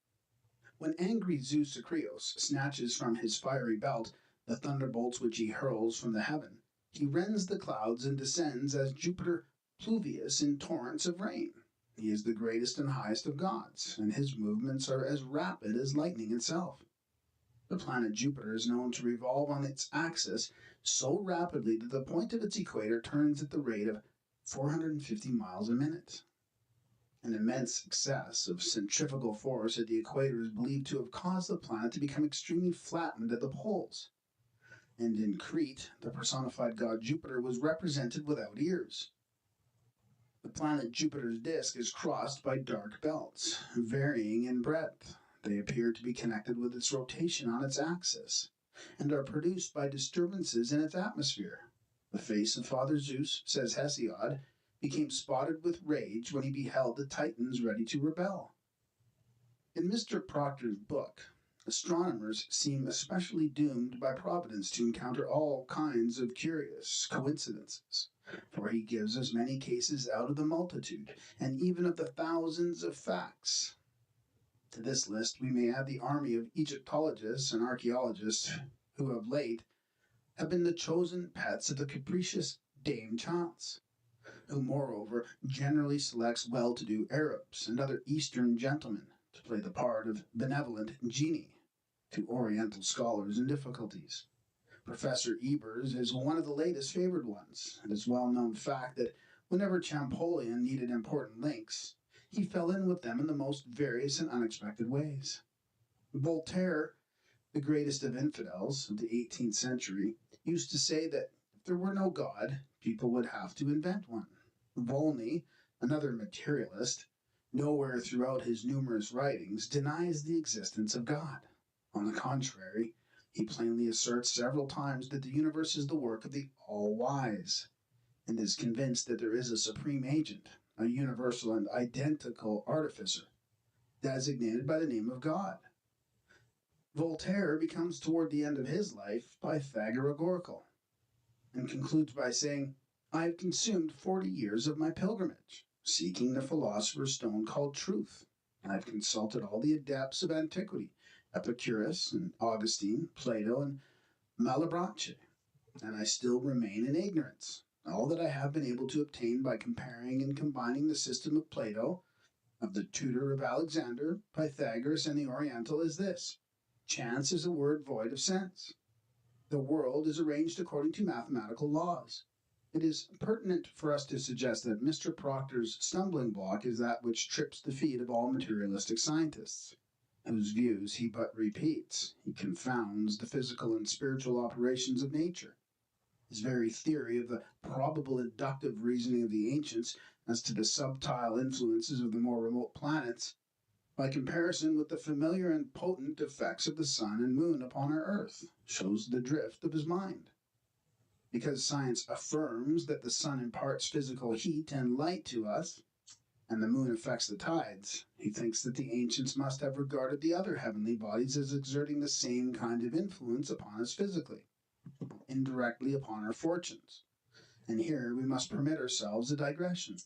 When angry Zeus Acreos snatches from his fiery belt the thunderbolts which he hurls from the heaven, he rends the clouds and descends as Jupiter Pluvius in torrents of rain. He is the greatest and highest of gods, and his movements are as rapid as lightning itself. The planet Jupiter is known to revolve on its axis so rapidly that the point of its equator turns at the rate of 450 miles a minute. An immense excess of centrifugal force at the equator is believed to have caused the planet to become extremely flattened at the poles. And in Crete, the personified god Jupiter was represented without ears. The planet Jupiter's disk is crossed by dark belts, varying in breadth. They appear to be connected with its rotation on its axis, and are produced by disturbances in its atmosphere. The face of Father Zeus, says Hesiod, became spotted with rage when he beheld the Titans ready to rebel. In Mr. Proctor's book, astronomers seem especially doomed by Providence to encounter all kinds of curious coincidences, for he gives us many cases out of the multitude, and even of the thousands of facts. To this list we may add the army of Egyptologists and archaeologists who of late have been the chosen pets of the capricious Dame Chance, who moreover generally selects well-to-do Arabs and other Eastern gentlemen to play the part of benevolent genie to Oriental scholars in difficulties. Professor Ebers is one of the latest favored ones. It is a well-known fact that whenever Champollion needed important links, he fell in with them in the most various and unexpected ways. Voltaire The greatest of infidels of the 18th century used to say that if there were no God, people would have to invent one. Volney, another materialist, nowhere throughout his numerous writings denies the existence of God. On the contrary, he plainly asserts several times that the universe is the work of the All-Wise, and is convinced that there is a supreme agent, a universal and identical artificer, designated by the name of God. Voltaire becomes toward the end of his life Pythagorean, and concludes by saying, I have consumed 40 years of my pilgrimage, seeking the philosopher's stone called truth. I have consulted all the adepts of antiquity, Epicurus and Augustine, Plato and Malebranche, and I still remain in ignorance. All that I have been able to obtain by comparing and combining the system of Plato, of the tutor of Alexander, Pythagoras, and the Oriental is this: chance is a word void of sense. The world is arranged according to mathematical laws. It is pertinent for us to suggest that Mr. Proctor's stumbling block is that which trips the feet of all materialistic scientists, whose views he but repeats. He confounds the physical and spiritual operations of nature. His very theory of the probable inductive reasoning of the ancients as to the subtile influences of the more remote planets, by comparison with the familiar and potent effects of the sun and moon upon our earth, shows the drift of his mind. Because science affirms that the sun imparts physical heat and light to us, and the moon affects the tides, he thinks that the ancients must have regarded the other heavenly bodies as exerting the same kind of influence upon us physically, indirectly upon our fortunes. And here we must permit ourselves a digression.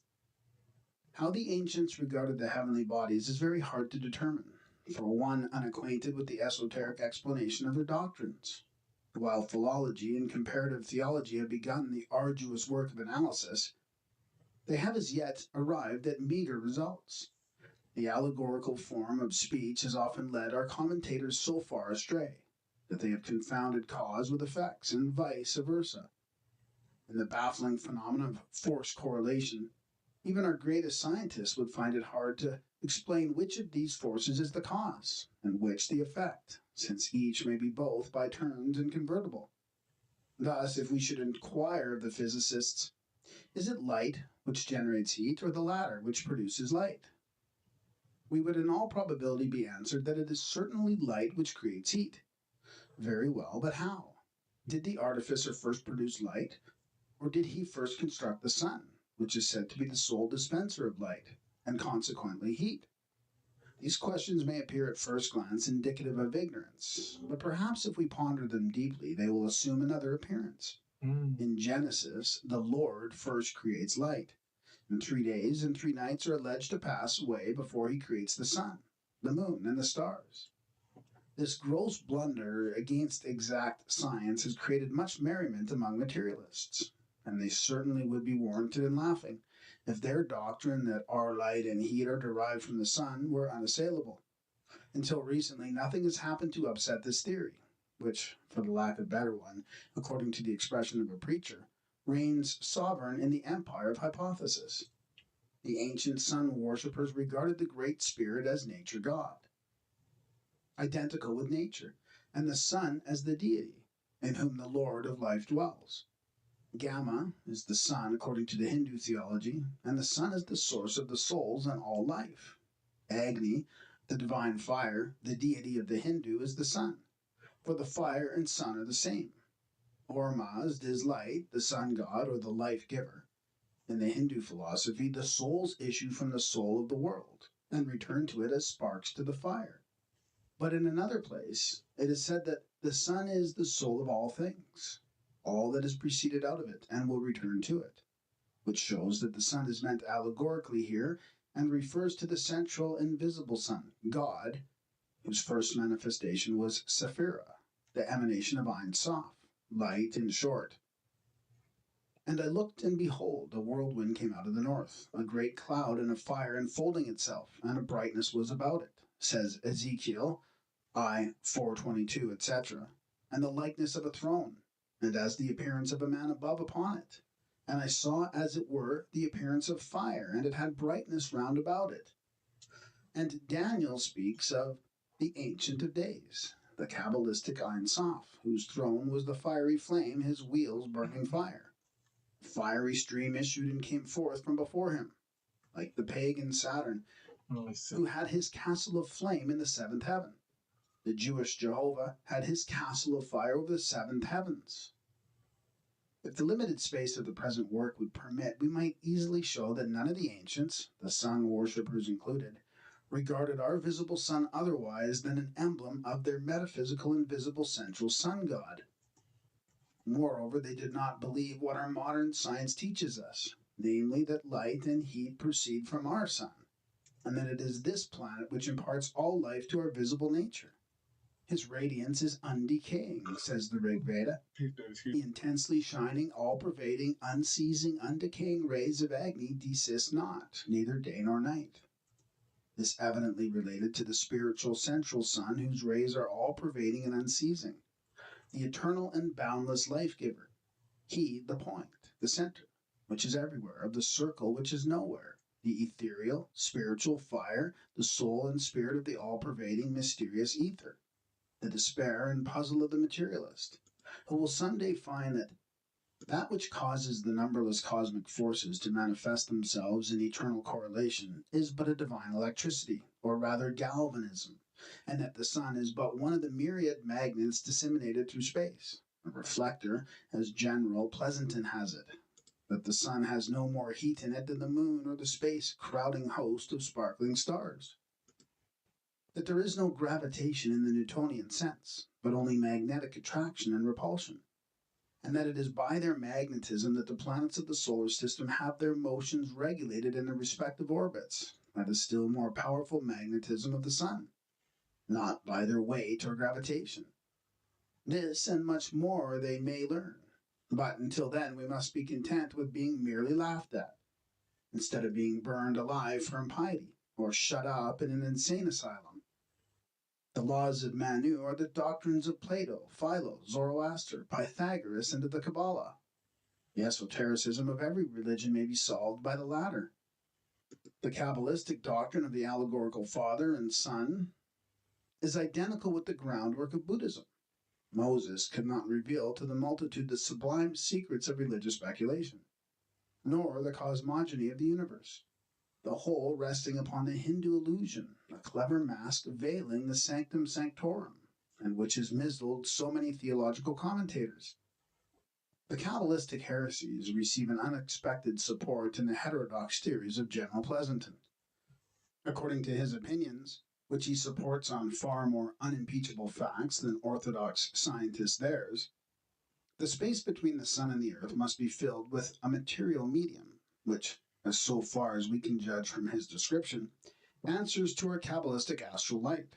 How the ancients regarded the heavenly bodies is very hard to determine, for one unacquainted with the esoteric explanation of their doctrines. While philology and comparative theology have begun the arduous work of analysis, they have as yet arrived at meager results. The allegorical form of speech has often led our commentators so far astray that they have confounded cause with effects, and vice versa. In the baffling phenomenon of force correlation, even our greatest scientists would find it hard to explain which of these forces is the cause, and which the effect, since each may be both by turns and convertible. Thus, if we should inquire of the physicists, is it light which generates heat, or the latter which produces light? We would in all probability be answered that it is certainly light which creates heat. Very well, but how? Did the artificer first produce light, or did he first construct the sun, which is said to be the sole dispenser of light, and consequently heat? These questions may appear at first glance indicative of ignorance, but perhaps if we ponder them deeply, they will assume another appearance. In Genesis, the Lord first creates light, and 3 days and 3 nights are alleged to pass away before he creates the sun, the moon, and the stars. This gross blunder against exact science has created much merriment among materialists, and they certainly would be warranted in laughing if their doctrine that our light and heat are derived from the sun were unassailable. Until recently, nothing has happened to upset this theory, which, for the lack of a better one, according to the expression of a preacher, reigns sovereign in the empire of hypothesis. The ancient sun worshippers regarded the Great Spirit as nature God, identical with nature, and the sun as the deity, in whom the Lord of life dwells. Gamma is the sun according to the Hindu theology, and the sun is the source of the souls and all life. Agni, the divine fire, the deity of the Hindu, is the sun, for the fire and sun are the same. Ormazd is light, the sun god or the life giver. In the Hindu philosophy, the souls issue from the soul of the world, and return to it as sparks to the fire. But in another place, it is said that the sun is the soul of all things, all that has proceeded out of it, and will return to it, which shows that the sun is meant allegorically here, and refers to the central invisible sun, God, whose first manifestation was Sephira, the emanation of Ein Sof, light in short. And I looked, and behold, a whirlwind came out of the north, a great cloud and a fire enfolding itself, and a brightness was about it, says Ezekiel, I 4:22, etc., and the likeness of a throne, and as the appearance of a man above upon it. And I saw as it were the appearance of fire, and it had brightness round about it. And Daniel speaks of the Ancient of Days, the Kabbalistic Ein Sof, whose throne was the fiery flame, his wheels burning fire. A fiery stream issued and came forth from before him, like the pagan Saturn, who had his castle of flame in the seventh heaven. The Jewish Jehovah had his castle of fire over the seventh heavens. If the limited space of the present work would permit, we might easily show that none of the ancients, the sun worshippers included, regarded our visible sun otherwise than an emblem of their metaphysical and visible central sun god. Moreover, they did not believe what our modern science teaches us, namely that light and heat proceed from our sun, and that it is this planet which imparts all life to our visible nature. His radiance is undecaying, says the Rig Veda. The intensely shining, all-pervading, unceasing, undecaying rays of Agni desist not, neither day nor night. This evidently related to the spiritual central sun, whose rays are all-pervading and unceasing, the eternal and boundless life-giver. He, the point, the center, which is everywhere, of the circle which is nowhere, the ethereal, spiritual fire, the soul and spirit of the all-pervading, mysterious ether, the despair and puzzle of the materialist, who will someday find that which causes the numberless cosmic forces to manifest themselves in eternal correlation is but a divine electricity, or rather galvanism, and that the sun is but one of the myriad magnets disseminated through space, a reflector, as General Pleasanton has it, that the sun has no more heat in it than the moon or the space-crowding host of sparkling stars, that there is no gravitation in the Newtonian sense, but only magnetic attraction and repulsion, and that it is by their magnetism that the planets of the solar system have their motions regulated in their respective orbits by the still more powerful magnetism of the sun, not by their weight or gravitation. This and much more they may learn, but until then we must be content with being merely laughed at, instead of being burned alive for impiety, or shut up in an insane asylum. The laws of Manu are the doctrines of Plato, Philo, Zoroaster, Pythagoras, and of the Kabbalah. The esotericism of every religion may be solved by the latter. The Kabbalistic doctrine of the allegorical Father and Son is identical with the groundwork of Buddhism. Moses could not reveal to the multitude the sublime secrets of religious speculation, nor the cosmogony of the universe, the whole resting upon the Hindu illusion, a clever mask veiling the sanctum sanctorum, and which has misled so many theological commentators. The Kabbalistic heresies receive an unexpected support in the heterodox theories of General Pleasanton. According to his opinions, which he supports on far more unimpeachable facts than orthodox scientists theirs, the space between the sun and the earth must be filled with a material medium, which, as so far as we can judge from his description, answers to our Kabbalistic astral light.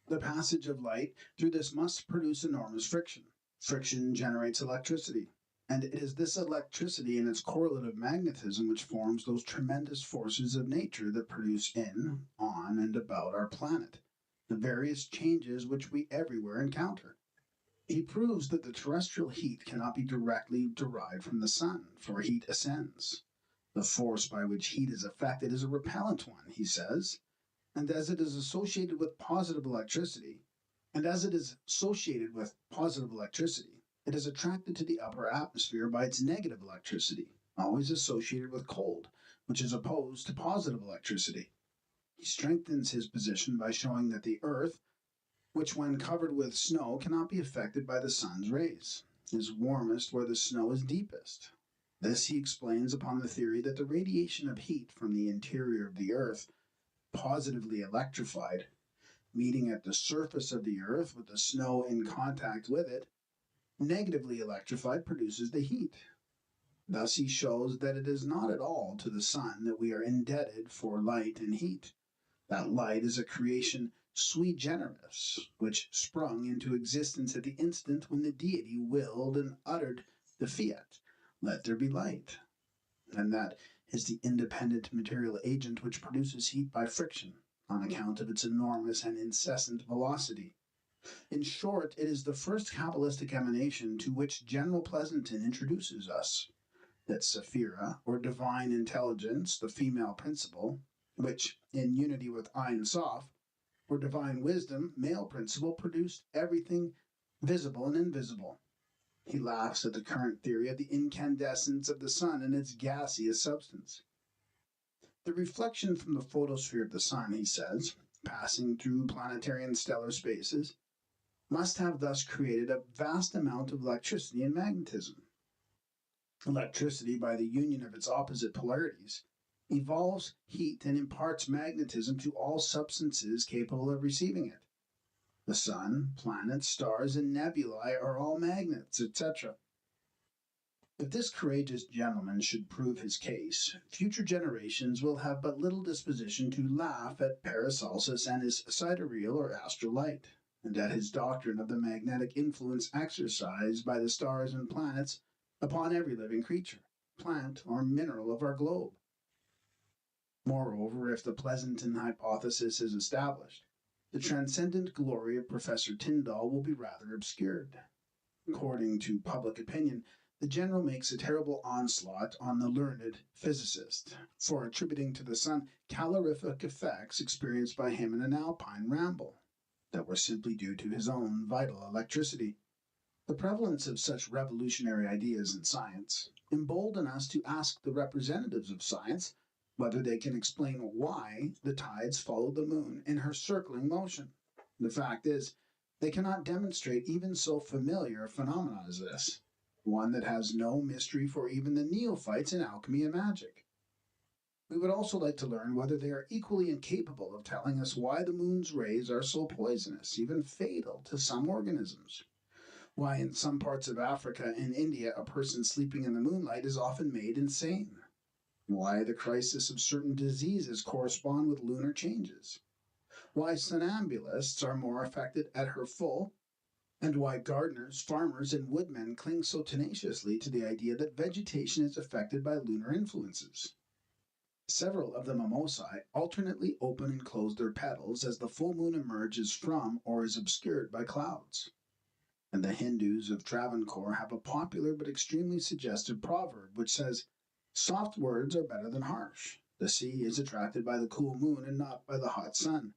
The passage of light through this must produce enormous friction. Friction generates electricity, and it is this electricity and its correlative magnetism which forms those tremendous forces of nature that produce in, on, and about our planet the various changes which we everywhere encounter. He proves that the terrestrial heat cannot be directly derived from the sun, for heat ascends. The force by which heat is affected is a repellent one, he says, and as it is associated with positive electricity, it is attracted to the upper atmosphere by its negative electricity, always associated with cold, which is opposed to positive electricity. He strengthens his position by showing that the earth, which when covered with snow cannot be affected by the sun's rays, is warmest where the snow is deepest. This he explains upon the theory that the radiation of heat from the interior of the earth, positively electrified, meeting at the surface of the earth with the snow in contact with it, negatively electrified produces the heat. Thus he shows that it is not at all to the sun that we are indebted for light and heat. That light is a creation sui generis, which sprung into existence at the instant when the deity willed and uttered the fiat, "Let there be light," and that is the independent material agent which produces heat by friction, on account of its enormous and incessant velocity. In short, it is the first Kabbalistic emanation to which General Pleasanton introduces us, that Sephira, or divine intelligence, the female principle, which, in unity with Ein Sof, For divine wisdom, male principle produced everything visible and invisible. He laughs at the current theory of the incandescence of the sun and its gaseous substance. The reflection from the photosphere of the sun, he says, passing through planetary and stellar spaces, must have thus created a vast amount of electricity and magnetism. Electricity, by the union of its opposite polarities, evolves heat and imparts magnetism to all substances capable of receiving it. The sun, planets, stars, and nebulae are all magnets, etc. If this courageous gentleman should prove his case, future generations will have but little disposition to laugh at Paracelsus and his sidereal or astral light, and at his doctrine of the magnetic influence exercised by the stars and planets upon every living creature, plant, or mineral of our globe. Moreover, if the Pleasanton hypothesis is established, the transcendent glory of Professor Tyndall will be rather obscured. According to public opinion, the general makes a terrible onslaught on the learned physicist for attributing to the sun calorific effects experienced by him in an alpine ramble that were simply due to his own vital electricity. The prevalence of such revolutionary ideas in science embolden us to ask the representatives of science whether they can explain why the tides follow the moon in her circling motion. The fact is, they cannot demonstrate even so familiar a phenomenon as this, one that has no mystery for even the neophytes in alchemy and magic. We would also like to learn whether they are equally incapable of telling us why the moon's rays are so poisonous, even fatal to some organisms. Why in some parts of Africa and India a person sleeping in the moonlight is often made insane. Why the crisis of certain diseases correspond with lunar changes. Why somnambulists are more affected at her full, and why gardeners, farmers, and woodmen cling so tenaciously to the idea that vegetation is affected by lunar influences. Several of the mimosae alternately open and close their petals as the full moon emerges from or is obscured by clouds. And the Hindus of Travancore have a popular but extremely suggestive proverb which says, "Soft words are better than harsh. The sea is attracted by the cool moon and not by the hot sun."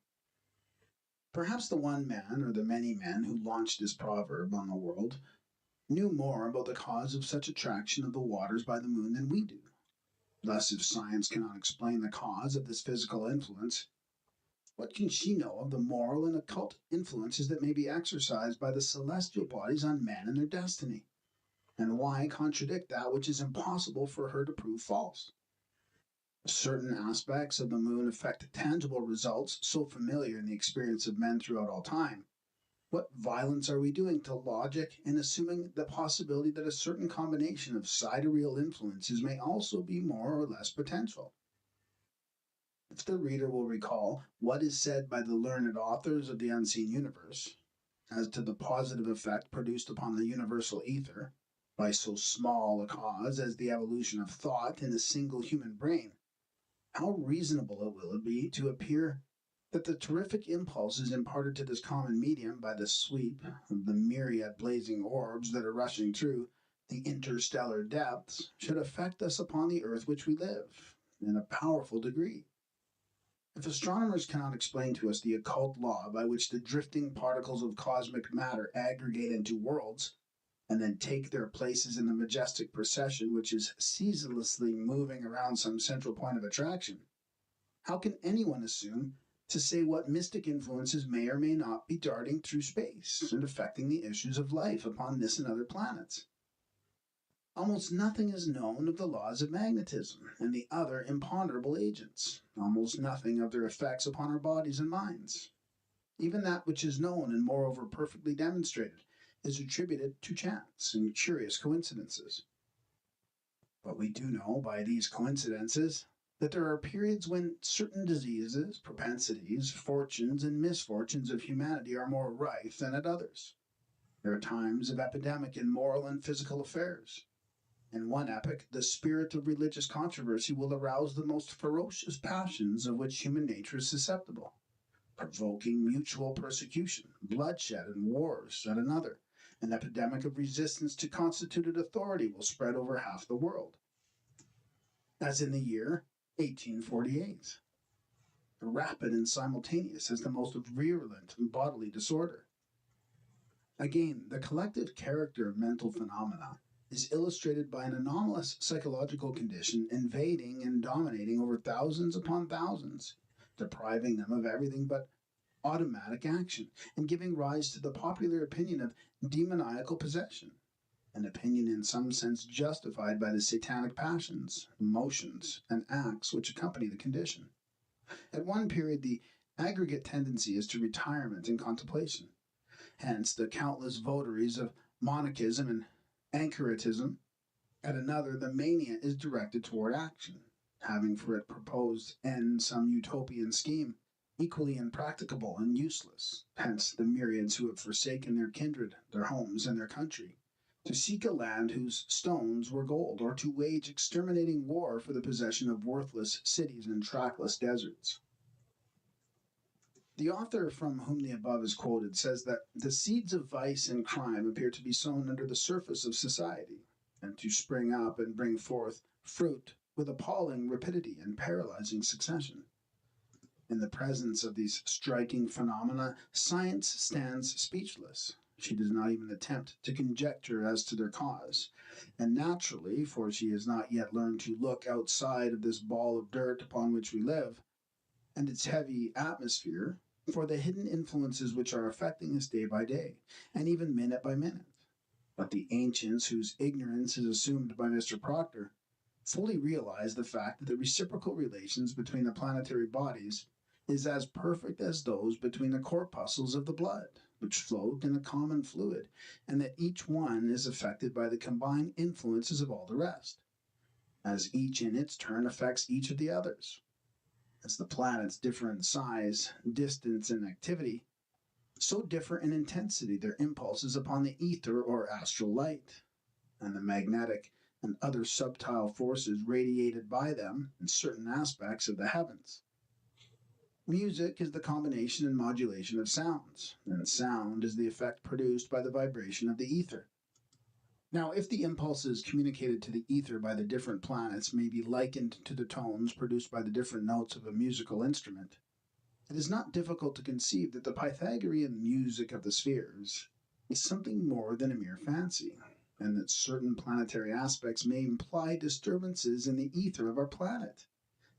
Perhaps the one man or the many men who launched this proverb on the world knew more about the cause of such attraction of the waters by the moon than we do. Thus, if science cannot explain the cause of this physical influence, what can she know of the moral and occult influences that may be exercised by the celestial bodies on men and their destiny? And why contradict that which is impossible for her to prove false? Certain aspects of the moon affect tangible results so familiar in the experience of men throughout all time. What violence are we doing to logic in assuming the possibility that a certain combination of sidereal influences may also be more or less potential? If the reader will recall what is said by the learned authors of the unseen universe as to the positive effect produced upon the universal ether by so small a cause as the evolution of thought in a single human brain, how reasonable it will be to appear that the terrific impulses imparted to this common medium by the sweep of the myriad blazing orbs that are rushing through the interstellar depths should affect us upon the earth which we live in a powerful degree. If astronomers cannot explain to us the occult law by which the drifting particles of cosmic matter aggregate into worlds, and then take their places in the majestic procession which is ceaselessly moving around some central point of attraction, how can anyone assume to say what mystic influences may or may not be darting through space and affecting the issues of life upon this and other planets? Almost nothing is known of the laws of magnetism and the other imponderable agents, almost nothing of their effects upon our bodies and minds. Even that which is known and moreover perfectly demonstrated is attributed to chance and curious coincidences. But we do know by these coincidences that there are periods when certain diseases, propensities, fortunes, and misfortunes of humanity are more rife than at others. There are times of epidemic in moral and physical affairs. In one epoch, the spirit of religious controversy will arouse the most ferocious passions of which human nature is susceptible, provoking mutual persecution, bloodshed, and wars. At another, an epidemic of resistance to constituted authority will spread over half the world, as in the year 1848. rapid and simultaneous as the most virulent bodily disorder. Again, the collective character of mental phenomena is illustrated by an anomalous psychological condition invading and dominating over thousands upon thousands, depriving them of everything but automatic action, and giving rise to the popular opinion of demoniacal possession, an opinion in some sense justified by the satanic passions, emotions, and acts which accompany the condition. At one period, the aggregate tendency is to retirement and contemplation. Hence, the countless votaries of monachism and anchoritism. At another, the mania is directed toward action, having for its proposed end some utopian scheme, equally impracticable and useless. Hence, the myriads who have forsaken their kindred, their homes, and their country, to seek a land whose stones were gold, or to wage exterminating war for the possession of worthless cities and trackless deserts. The author from whom the above is quoted says that the seeds of vice and crime appear to be sown under the surface of society, and to spring up and bring forth fruit with appalling rapidity and paralyzing succession. In the presence of these striking phenomena, science stands speechless. She does not even attempt to conjecture as to their cause, and naturally, for she has not yet learned to look outside of this ball of dirt upon which we live, and its heavy atmosphere, for the hidden influences which are affecting us day by day, and even minute by minute. But the ancients, whose ignorance is assumed by Mr. Proctor, fully realize the fact that the reciprocal relations between the planetary bodies is as perfect as those between the corpuscles of the blood, which float in a common fluid, and that each one is affected by the combined influences of all the rest, as each in its turn affects each of the others. As the planets differ in size, distance, and activity, so differ in intensity their impulses upon the ether or astral light, and the magnetic and other subtile forces radiated by them in certain aspects of the heavens. Music is the combination and modulation of sounds, and sound is the effect produced by the vibration of the ether. Now, if the impulses communicated to the ether by the different planets may be likened to the tones produced by the different notes of a musical instrument, it is not difficult to conceive that the Pythagorean music of the spheres is something more than a mere fancy, and that certain planetary aspects may imply disturbances in the ether of our planet,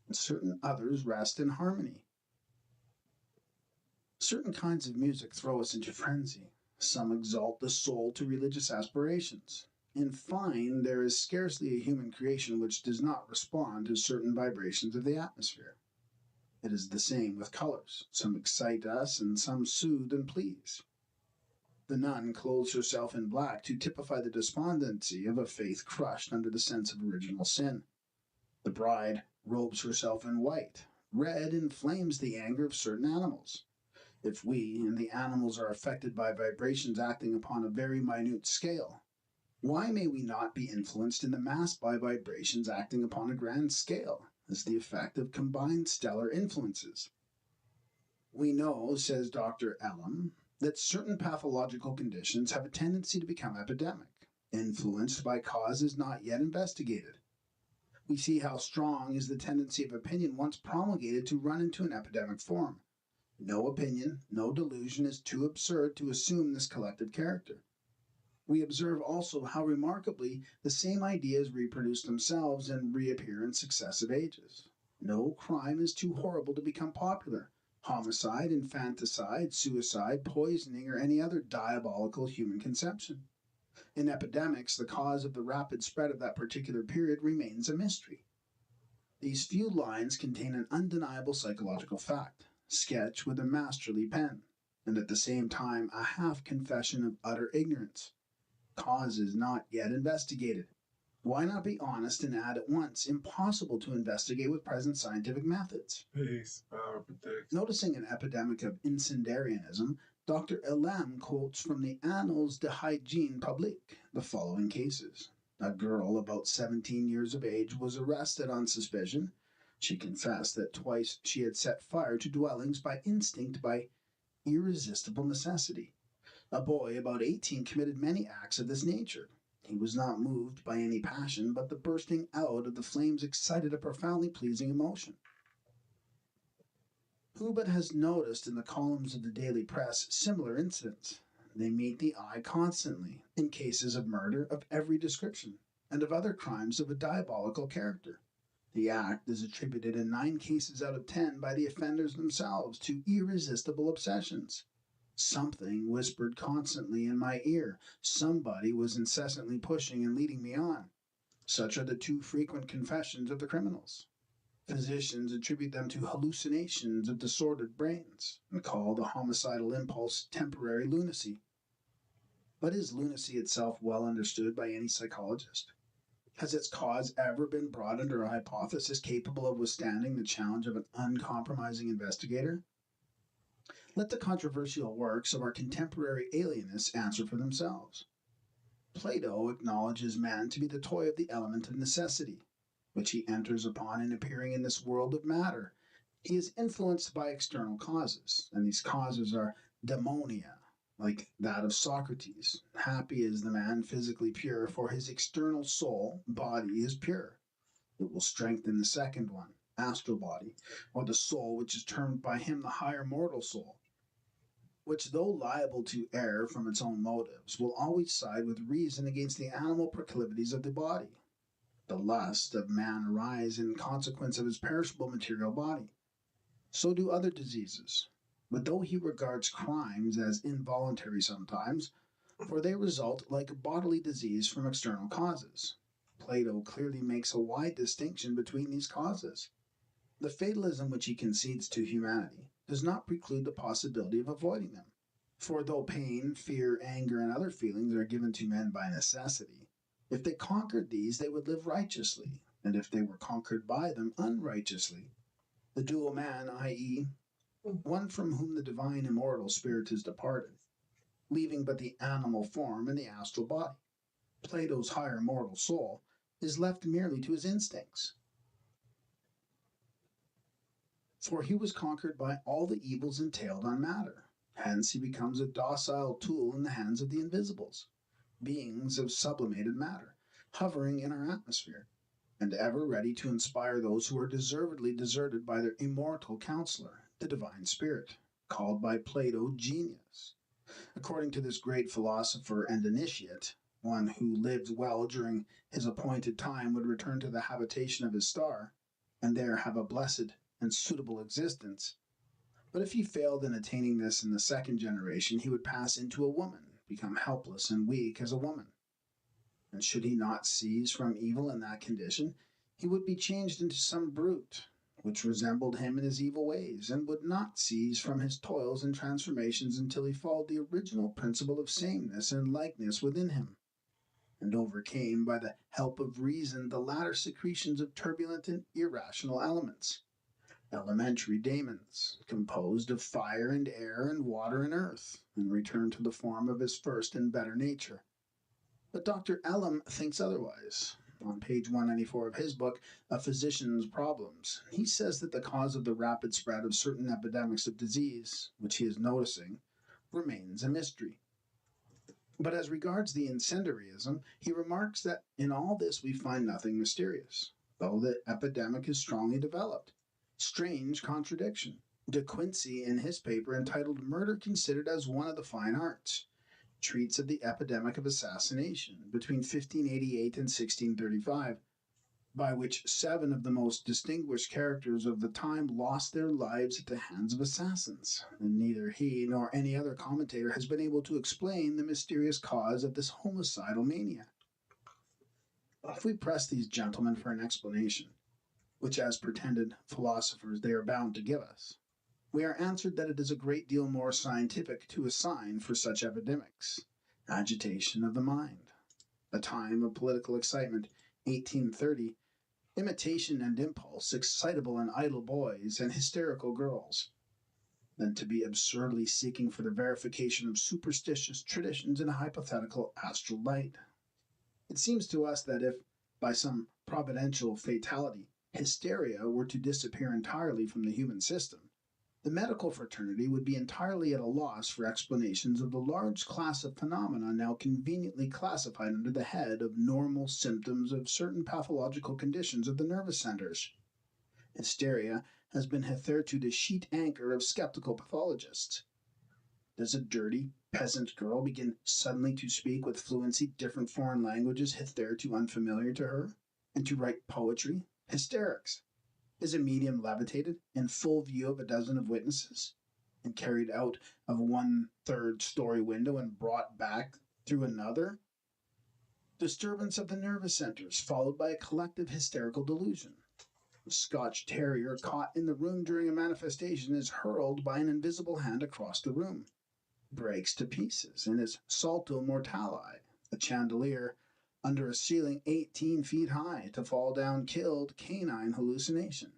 and certain others rest in harmony. Certain kinds of music throw us into frenzy. Some exalt the soul to religious aspirations. In fine, there is scarcely a human creation which does not respond to certain vibrations of the atmosphere. It is the same with colors. Some excite us and some soothe and please. The nun clothes herself in black to typify the despondency of a faith crushed under the sense of original sin. The bride robes herself in white. Red inflames the anger of certain animals. If we and the animals are affected by vibrations acting upon a very minute scale, why may we not be influenced in the mass by vibrations acting upon a grand scale, as the effect of combined stellar influences? We know, says Dr. Elam, that certain pathological conditions have a tendency to become epidemic, influenced by causes not yet investigated. We see how strong is the tendency of opinion once promulgated to run into an epidemic form. No opinion, no delusion is too absurd to assume this collective character. We observe also how remarkably the same ideas reproduce themselves and reappear in successive ages. No crime is too horrible to become popular. Homicide, infanticide, suicide, poisoning, or any other diabolical human conception. In epidemics, the cause of the rapid spread of that particular period remains a mystery. These few lines contain an undeniable psychological fact, sketched with a masterly pen, and at the same time a half confession of utter ignorance. Causes not yet investigated. Why not be honest and add at once, impossible to investigate with present scientific methods? Peace, power, protection. Noticing an epidemic of incendiarianism, Dr. Elam quotes from the Annals de Hygiene Publique the following cases. A girl about 17 years of age was arrested on suspicion. She confessed that twice she had set fire to dwellings by instinct, by irresistible necessity. A boy about 18 committed many acts of this nature. He was not moved by any passion, but the bursting out of the flames excited a profoundly pleasing emotion. Who but has noticed in the columns of the daily press similar incidents? They meet the eye constantly in cases of murder of every description and of other crimes of a diabolical character. The act is attributed in 9 cases out of 10 by the offenders themselves to irresistible obsessions. Something whispered constantly in my ear. Somebody was incessantly pushing and leading me on. Such are the too frequent confessions of the criminals. Physicians attribute them to hallucinations of disordered brains and call the homicidal impulse temporary lunacy. But is lunacy itself well understood by any psychologist? Has its cause ever been brought under a hypothesis capable of withstanding the challenge of an uncompromising investigator? Let the controversial works of our contemporary alienists answer for themselves. Plato acknowledges man to be the toy of the element of necessity, which he enters upon in appearing in this world of matter. He is influenced by external causes, and these causes are daemonia, like that of Socrates. Happy is the man physically pure, for his external soul, body, is pure. It will strengthen the second one, astral body, or the soul which is termed by him the higher mortal soul, which, though liable to err from its own motives, will always side with reason against the animal proclivities of the body. The lust of man arise in consequence of his perishable material body. So do other diseases. But though he regards crimes as involuntary sometimes, for they result like bodily disease from external causes, Plato clearly makes a wide distinction between these causes. The fatalism which he concedes to humanity does not preclude the possibility of avoiding them. For though pain, fear, anger, and other feelings are given to men by necessity, if they conquered these, they would live righteously, and if they were conquered by them, unrighteously. The dual man, i.e., one from whom the divine immortal spirit is departed, leaving but the animal form and the astral body. Plato's higher mortal soul is left merely to his instincts, for he was conquered by all the evils entailed on matter. Hence he becomes a docile tool in the hands of the invisibles, beings of sublimated matter, hovering in our atmosphere, and ever ready to inspire those who are deservedly deserted by their immortal counselor, the divine spirit, called by Plato genius. According to this great philosopher and initiate, one who lived well during his appointed time would return to the habitation of his star, and there have a blessed and suitable existence. But if he failed in attaining this in the second generation, he would pass into a woman, become helpless and weak as a woman. And should he not cease from evil in that condition, he would be changed into some brute, which resembled him in his evil ways, and would not cease from his toils and transformations until he followed the original principle of sameness and likeness within him, and overcame by the help of reason the latter secretions of turbulent and irrational elements, elementary daemons, composed of fire and air and water and earth, and returned to the form of his first and better nature. But Dr. Elam thinks otherwise. On page 194 of his book, A Physician's Problems, he says that the cause of the rapid spread of certain epidemics of disease, which he is noticing, remains a mystery. But as regards the incendiarism, he remarks that in all this we find nothing mysterious, though the epidemic is strongly developed. Strange contradiction. De Quincey, in his paper entitled Murder Considered as One of the Fine Arts, treats of the epidemic of assassination between 1588 and 1635, by which 7 of the most distinguished characters of the time lost their lives at the hands of assassins, and neither he nor any other commentator has been able to explain the mysterious cause of this homicidal mania. If we press these gentlemen for an explanation, which as pretended philosophers they are bound to give us, we are answered that it is a great deal more scientific to assign for such epidemics agitation of the mind, a time of political excitement, 1830, imitation and impulse, excitable and idle boys and hysterical girls, than to be absurdly seeking for the verification of superstitious traditions in a hypothetical astral light. It seems to us that if, by some providential fatality, hysteria were to disappear entirely from the human system, the medical fraternity would be entirely at a loss for explanations of the large class of phenomena now conveniently classified under the head of normal symptoms of certain pathological conditions of the nervous centers. Hysteria has been hitherto the sheet anchor of skeptical pathologists. Does a dirty peasant girl begin suddenly to speak with fluency different foreign languages hitherto unfamiliar to her, and to write poetry? Hysterics. Is a medium levitated in full view of a dozen of witnesses, and carried out of 1/3 story window and brought back through another? Disturbance of the nervous centers, followed by a collective hysterical delusion. A Scotch terrier caught in the room during a manifestation is hurled by an invisible hand across the room, breaks to pieces, and is salto mortale, a chandelier under a ceiling 18 feet high, to fall down killed, canine hallucination.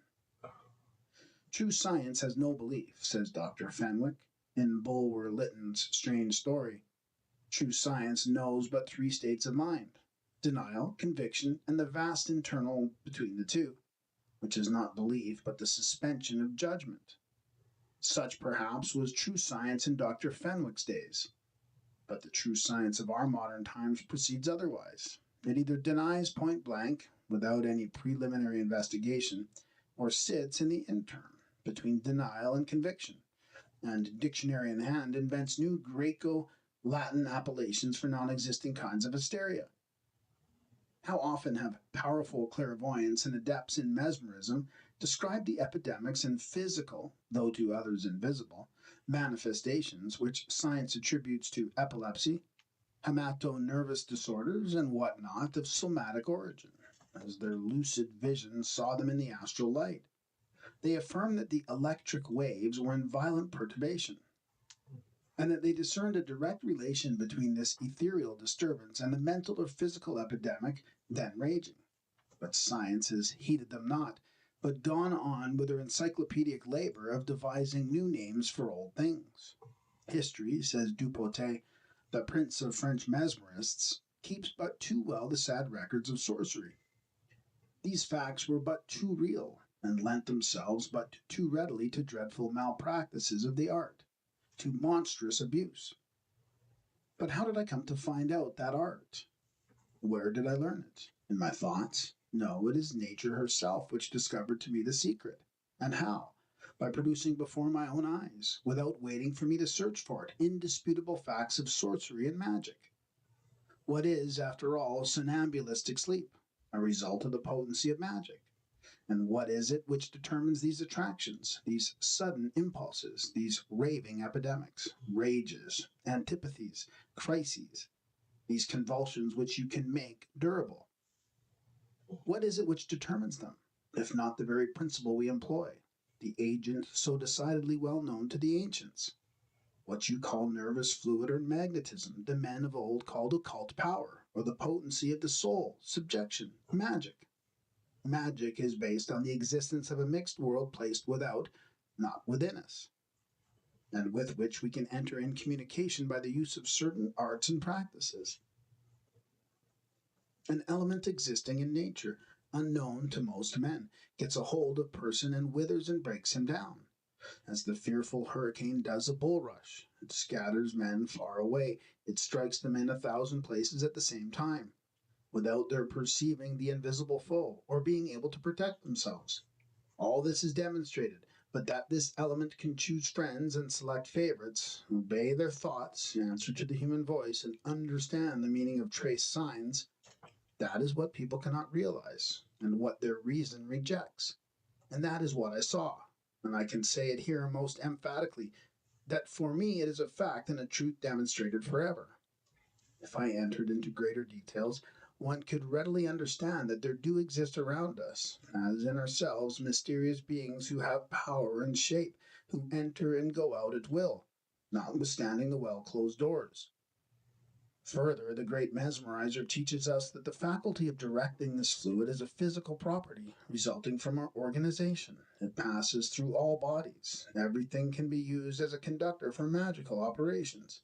True science has no belief, says Dr. Fenwick, in Bulwer Lytton's strange story. True science knows but three states of mind: denial, conviction, and the vast internal between the two, which is not belief but the suspension of judgment. Such, perhaps, was true science in Dr. Fenwick's days. But the true science of our modern times proceeds otherwise. It either denies point blank, without any preliminary investigation, or sits in the interim, between denial and conviction, and, dictionary in hand, invents new Greco-Latin appellations for non-existing kinds of hysteria. How often have powerful clairvoyants and adepts in mesmerism described the epidemics and physical, though to others invisible, manifestations which science attributes to epilepsy, hemato-nervous disorders, and what not of somatic origin, as their lucid vision saw them in the astral light. They affirm that the electric waves were in violent perturbation, and that they discerned a direct relation between this ethereal disturbance and the mental or physical epidemic then raging. But science has heeded them not, but gone on with her encyclopedic labor of devising new names for old things. History, says Dupotet, the prince of French mesmerists, keeps but too well the sad records of sorcery. These facts were but too real, and lent themselves but too readily to dreadful malpractices of the art, to monstrous abuse. But how did I come to find out that art? Where did I learn it? In my thoughts? No, it is nature herself which discovered to me the secret. And how? By producing before my own eyes, without waiting for me to search for it, indisputable facts of sorcery and magic. What is, after all, somnambulistic sleep? A result of the potency of magic. And what is it which determines these attractions, these sudden impulses, these raving epidemics, rages, antipathies, crises, these convulsions which you can make durable? What is it which determines them, if not the very principle we employ, the agent so decidedly well known to the ancients? What you call nervous fluid or magnetism, the men of old called occult power, or the potency of the soul, subjection, magic. Magic is based on the existence of a mixed world placed without, not within us, and with which we can enter in communication by the use of certain arts and practices. An element existing in nature, unknown to most men, gets a hold of a person and withers and breaks him down, as the fearful hurricane does a bulrush. It scatters men far away. It strikes them in 1,000 places at the same time, without their perceiving the invisible foe, or being able to protect themselves. All this is demonstrated, but that this element can choose friends and select favorites, obey their thoughts, answer to the human voice, and understand the meaning of trace signs, that is what people cannot realize, and what their reason rejects. And that is what I saw, and I can say it here most emphatically, that for me it is a fact and a truth demonstrated forever. If I entered into greater details, one could readily understand that there do exist around us, as in ourselves, mysterious beings who have power and shape, who enter and go out at will, notwithstanding the well-closed doors. Further, the great mesmerizer teaches us that the faculty of directing this fluid is a physical property resulting from our organization. It passes through all bodies. Everything can be used as a conductor for magical operations,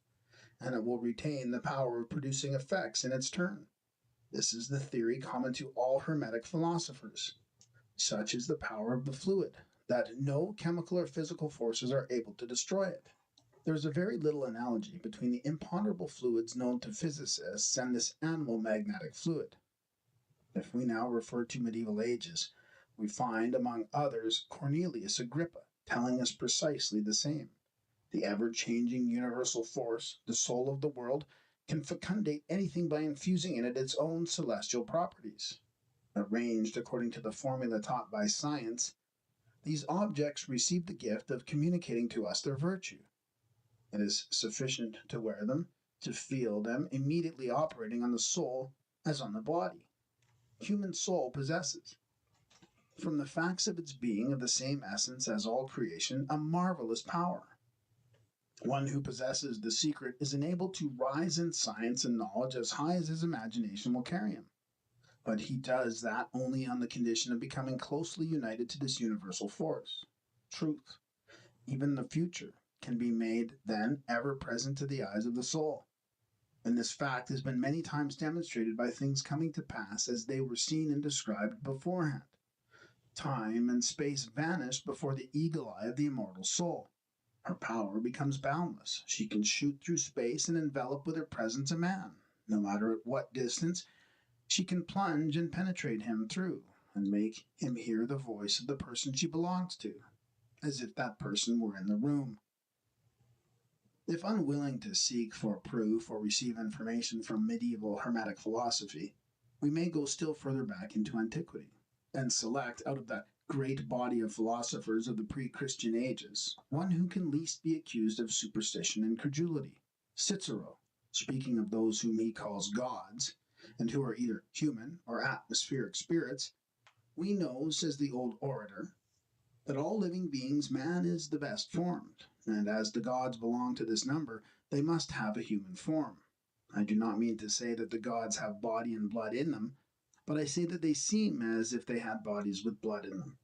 and it will retain the power of producing effects in its turn. This is the theory common to all Hermetic philosophers. Such is the power of the fluid, that no chemical or physical forces are able to destroy it. There is a very little analogy between the imponderable fluids known to physicists and this animal magnetic fluid. If we now refer to medieval ages, We find, among others, Cornelius Agrippa telling us precisely the same. The ever-changing universal force, the soul of the world, can fecundate anything by infusing in it its own celestial properties. Arranged according to the formula taught by science, these objects receive the gift of communicating to us their virtue. It is sufficient to wear them, to feel them immediately operating on the soul as on the body. Human soul possesses, from the facts of its being of the same essence as all creation, a marvelous power. One who possesses the secret is enabled to rise in science and knowledge as high as his imagination will carry him. But he does that only on the condition of becoming closely united to this universal force, truth. Even the future can be made then ever present to the eyes of the soul. And this fact has been many times demonstrated by things coming to pass as they were seen and described beforehand. Time and space vanish before the eagle eye of the immortal soul. Her power becomes boundless. She can shoot through space and envelop with her presence a man. No matter at what distance, she can plunge and penetrate him through, and make him hear the voice of the person she belongs to, as if that person were in the room. If unwilling to seek for proof or receive information from medieval Hermetic philosophy, we may go still further back into antiquity, and select out of that great body of philosophers of the pre-Christian ages one who can least be accused of superstition and credulity. Cicero, speaking of those whom he calls gods, and who are either human or atmospheric spirits, we know, says the old orator, that all living beings man is the best formed, and as the gods belong to this number, they must have a human form. I do not mean to say that the gods have body and blood in them, but I say that they seem as if they had bodies with blood in them.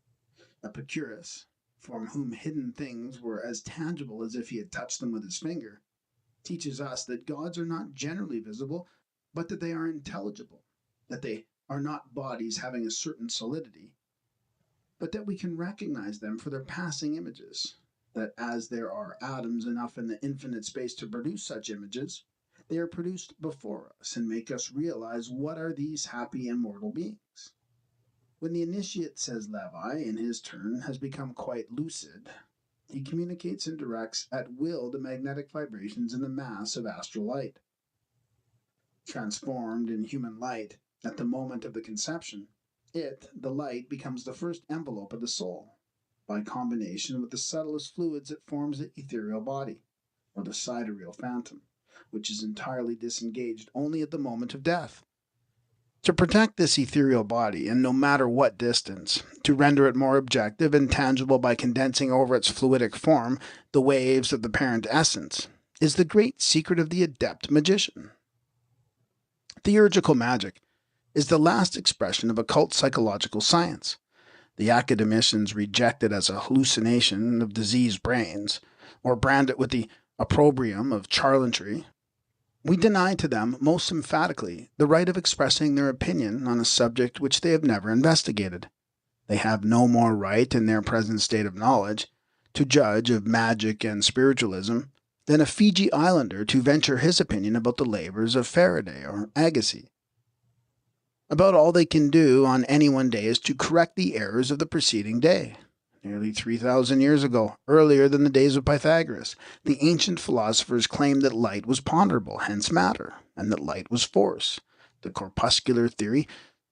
Epicurus, from whom hidden things were as tangible as if he had touched them with his finger, teaches us that gods are not generally visible, but that they are intelligible, that they are not bodies having a certain solidity, but that we can recognize them for their passing images, that as there are atoms enough in the infinite space to produce such images, they are produced before us and make us realize what are these happy immortal beings. When the initiate, says Levi, in his turn, has become quite lucid, he communicates and directs at will the magnetic vibrations in the mass of astral light. Transformed in human light at the moment of the conception, the light, becomes the first envelope of the soul. By combination with the subtlest fluids, it forms the ethereal body, or the sidereal phantom, which is entirely disengaged only at the moment of death. To protect this ethereal body, and no matter what distance, to render it more objective and tangible by condensing over its fluidic form the waves of the parent essence, is the great secret of the adept magician. Theurgical magic is the last expression of occult psychological science. The academicians reject it as a hallucination of diseased brains, or brand it with the opprobrium of charlatanry. We deny to them most emphatically the right of expressing their opinion on a subject which they have never investigated. They have no more right, in their present state of knowledge, to judge of magic and spiritualism than a Fiji Islander to venture his opinion about the labors of Faraday or Agassiz. About all they can do on any one day is to correct the errors of the preceding day. Nearly 3,000 years ago, earlier than the days of Pythagoras, the ancient philosophers claimed that light was ponderable, hence matter, and that light was force. The corpuscular theory,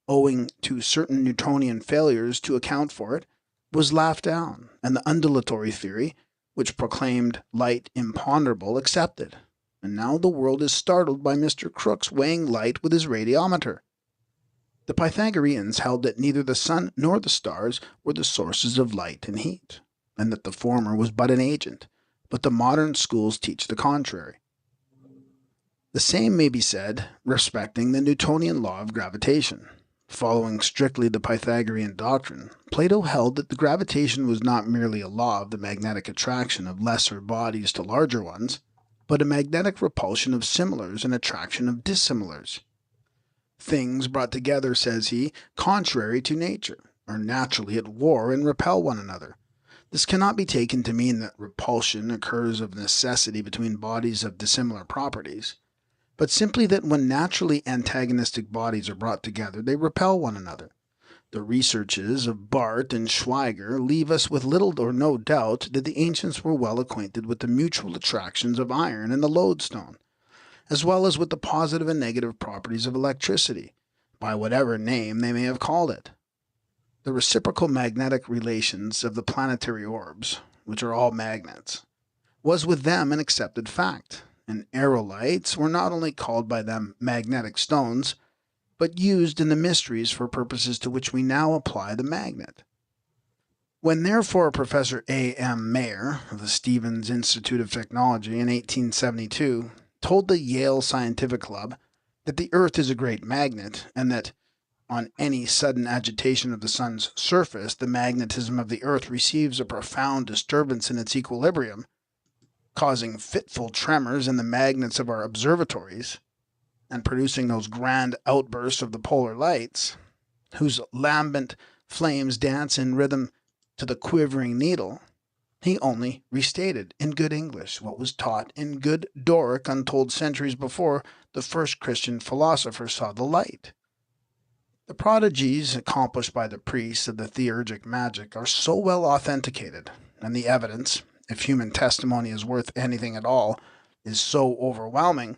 owing to certain Newtonian failures to account for it, was laughed down, and the undulatory theory, which proclaimed light imponderable, accepted. And now the world is startled by Mr. Crookes weighing light with his radiometer. The Pythagoreans held that neither the sun nor the stars were the sources of light and heat, and that the former was but an agent, but the modern schools teach the contrary. The same may be said respecting the Newtonian law of gravitation. Following strictly the Pythagorean doctrine, Plato held that the gravitation was not merely a law of the magnetic attraction of lesser bodies to larger ones, but a magnetic repulsion of similars and attraction of dissimilars. Things brought together, says he, contrary to nature, are naturally at war and repel one another. This cannot be taken to mean that repulsion occurs of necessity between bodies of dissimilar properties, but simply that when naturally antagonistic bodies are brought together, they repel one another. The researches of Barth and Schweiger leave us with little or no doubt that the ancients were well acquainted with the mutual attractions of iron and the lodestone, as well as with the positive and negative properties of electricity, by whatever name they may have called it. The reciprocal magnetic relations of the planetary orbs, which are all magnets, was with them an accepted fact, and aerolites were not only called by them magnetic stones, but used in the mysteries for purposes to which we now apply the magnet. When therefore Professor A. M. Mayer of the Stevens Institute of Technology in 1872 told the Yale Scientific Club that the Earth is a great magnet, and that on any sudden agitation of the sun's surface, the magnetism of the earth receives a profound disturbance in its equilibrium, causing fitful tremors in the magnets of our observatories, and producing those grand outbursts of the polar lights, whose lambent flames dance in rhythm to the quivering needle, he only restated in good English what was taught in good Doric untold centuries before the first Christian philosopher saw the light. The prodigies accomplished by the priests of the theurgic magic are so well authenticated, and the evidence, if human testimony is worth anything at all, is so overwhelming,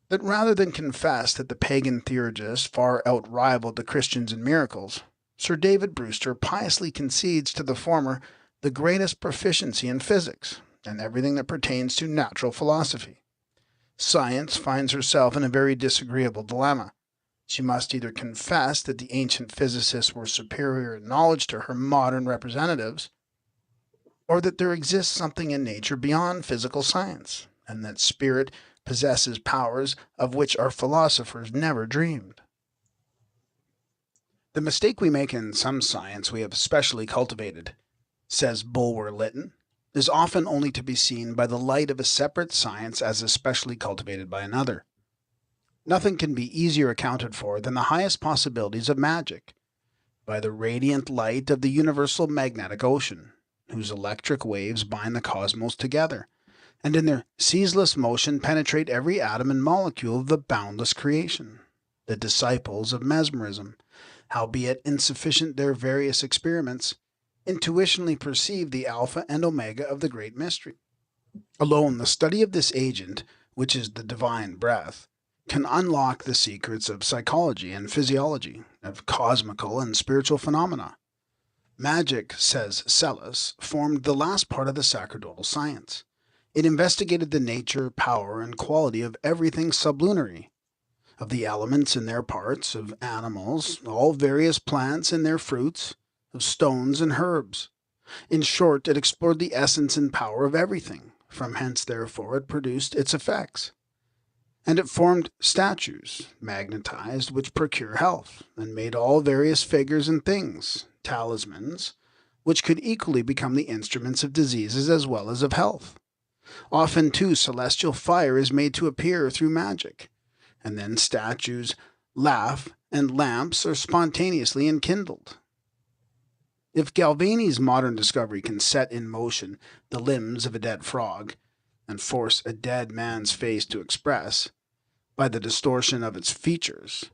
that rather than confess that the pagan theurgists far outrivaled the Christians in miracles, Sir David Brewster piously concedes to the former the greatest proficiency in physics and everything that pertains to natural philosophy. Science finds herself in a very disagreeable dilemma. She must either confess that the ancient physicists were superior in knowledge to her modern representatives, or that there exists something in nature beyond physical science, and that spirit possesses powers of which our philosophers never dreamed. The mistake we make in some science we have specially cultivated, says Bulwer Lytton, is often only to be seen by the light of a separate science as especially cultivated by another. Nothing can be easier accounted for than the highest possibilities of magic, by the radiant light of the universal magnetic ocean, whose electric waves bind the cosmos together, and in their ceaseless motion penetrate every atom and molecule of the boundless creation. The disciples of mesmerism, howbeit insufficient their various experiments, intuitionally perceive the alpha and omega of the great mystery. Alone the study of this agent, which is the divine breath, can unlock the secrets of psychology and physiology, of cosmical and spiritual phenomena. Magic, says Selous, formed the last part of the sacerdotal science. It investigated the nature, power, and quality of everything sublunary, of the elements and their parts, of animals, all various plants and their fruits, of stones and herbs. In short, it explored the essence and power of everything. From hence, therefore, it produced its effects. And it formed statues, magnetized, which procure health, and made all various figures and things, talismans, which could equally become the instruments of diseases as well as of health. Often, too, celestial fire is made to appear through magic, and then statues laugh and lamps are spontaneously enkindled. If Galvani's modern discovery can set in motion the limbs of a dead frog, and force a dead man's face to express, by the distortion of its features,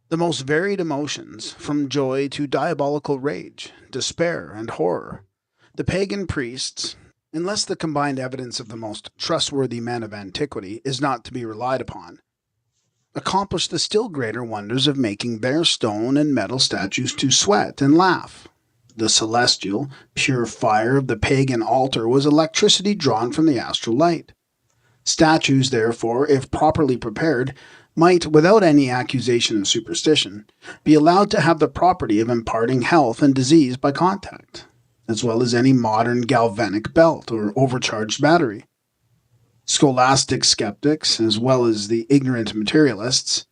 the most varied emotions, from joy to diabolical rage, despair, and horror, the pagan priests, unless the combined evidence of the most trustworthy men of antiquity is not to be relied upon, accomplished the still greater wonders of making their stone and metal statues to sweat and laugh. The celestial, pure fire of the pagan altar was electricity drawn from the astral light. Statues, therefore, if properly prepared, might, without any accusation of superstition, be allowed to have the property of imparting health and disease by contact, as well as any modern galvanic belt or overcharged battery. Scholastic skeptics, as well as the ignorant materialists,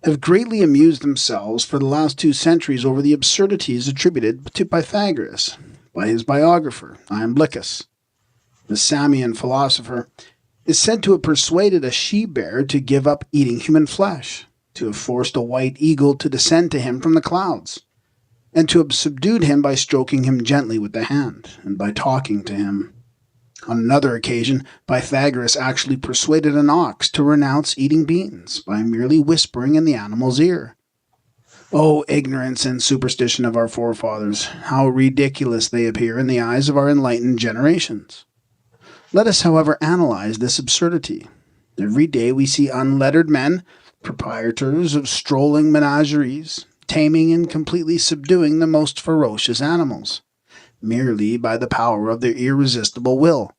have greatly amused themselves for the last 2 centuries over the absurdities attributed to Pythagoras by his biographer, Iamblichus. The Samian philosopher is said to have persuaded a she-bear to give up eating human flesh, to have forced a white eagle to descend to him from the clouds, and to have subdued him by stroking him gently with the hand, and by talking to him. On another occasion, Pythagoras actually persuaded an ox to renounce eating beans by merely whispering in the animal's ear. O ignorance and superstition of our forefathers, how ridiculous they appear in the eyes of our enlightened generations. Let us, however, analyze this absurdity. Every day we see unlettered men, proprietors of strolling menageries, taming and completely subduing the most ferocious animals, merely by the power of their irresistible will.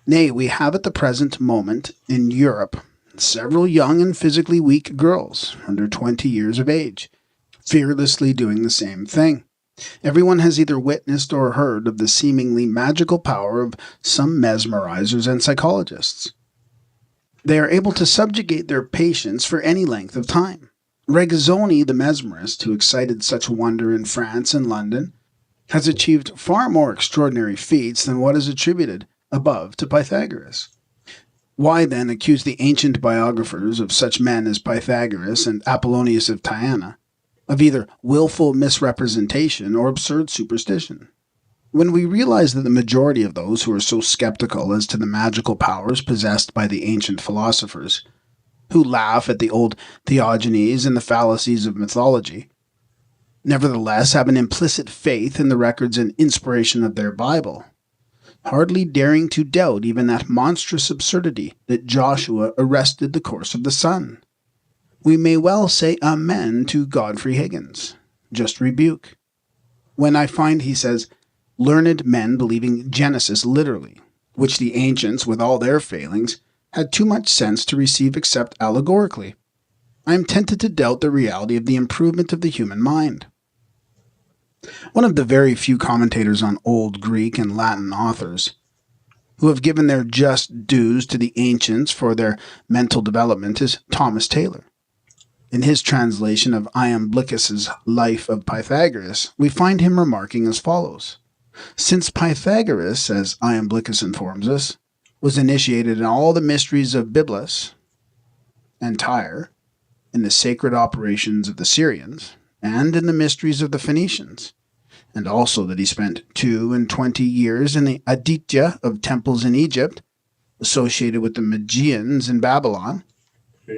Nay, we have at the present moment in Europe several young and physically weak girls, under 20 years of age, fearlessly doing the same thing. Everyone has either witnessed or heard of the seemingly magical power of some mesmerizers and psychologists. They are able to subjugate their patients for any length of time. Regazzoni, the mesmerist, who excited such wonder in France and London, has achieved far more extraordinary feats than what is attributed above to Pythagoras. Why, then, accuse the ancient biographers of such men as Pythagoras and Apollonius of Tyana of either willful misrepresentation or absurd superstition? When we realize that the majority of those who are so skeptical as to the magical powers possessed by the ancient philosophers, who laugh at the old theogonies and the fallacies of mythology, nevertheless have an implicit faith in the records and inspiration of their Bible, hardly daring to doubt even that monstrous absurdity that Joshua arrested the course of the sun, we may well say amen to Godfrey Higgins' just rebuke, when I find, he says, learned men believing Genesis literally, which the ancients, with all their failings, had too much sense to receive except allegorically. I am tempted to doubt the reality of the improvement of the human mind. One of the very few commentators on Old Greek and Latin authors who have given their just dues to the ancients for their mental development is Thomas Taylor. In his translation of Iamblichus's Life of Pythagoras, we find him remarking as follows: since Pythagoras, as Iamblichus informs us, was initiated in all the mysteries of Byblus and Tyre, in the sacred operations of the Syrians, and in the mysteries of the Phoenicians, and also that he spent 22 years in the Aditya of temples in Egypt, associated with the Magians in Babylon,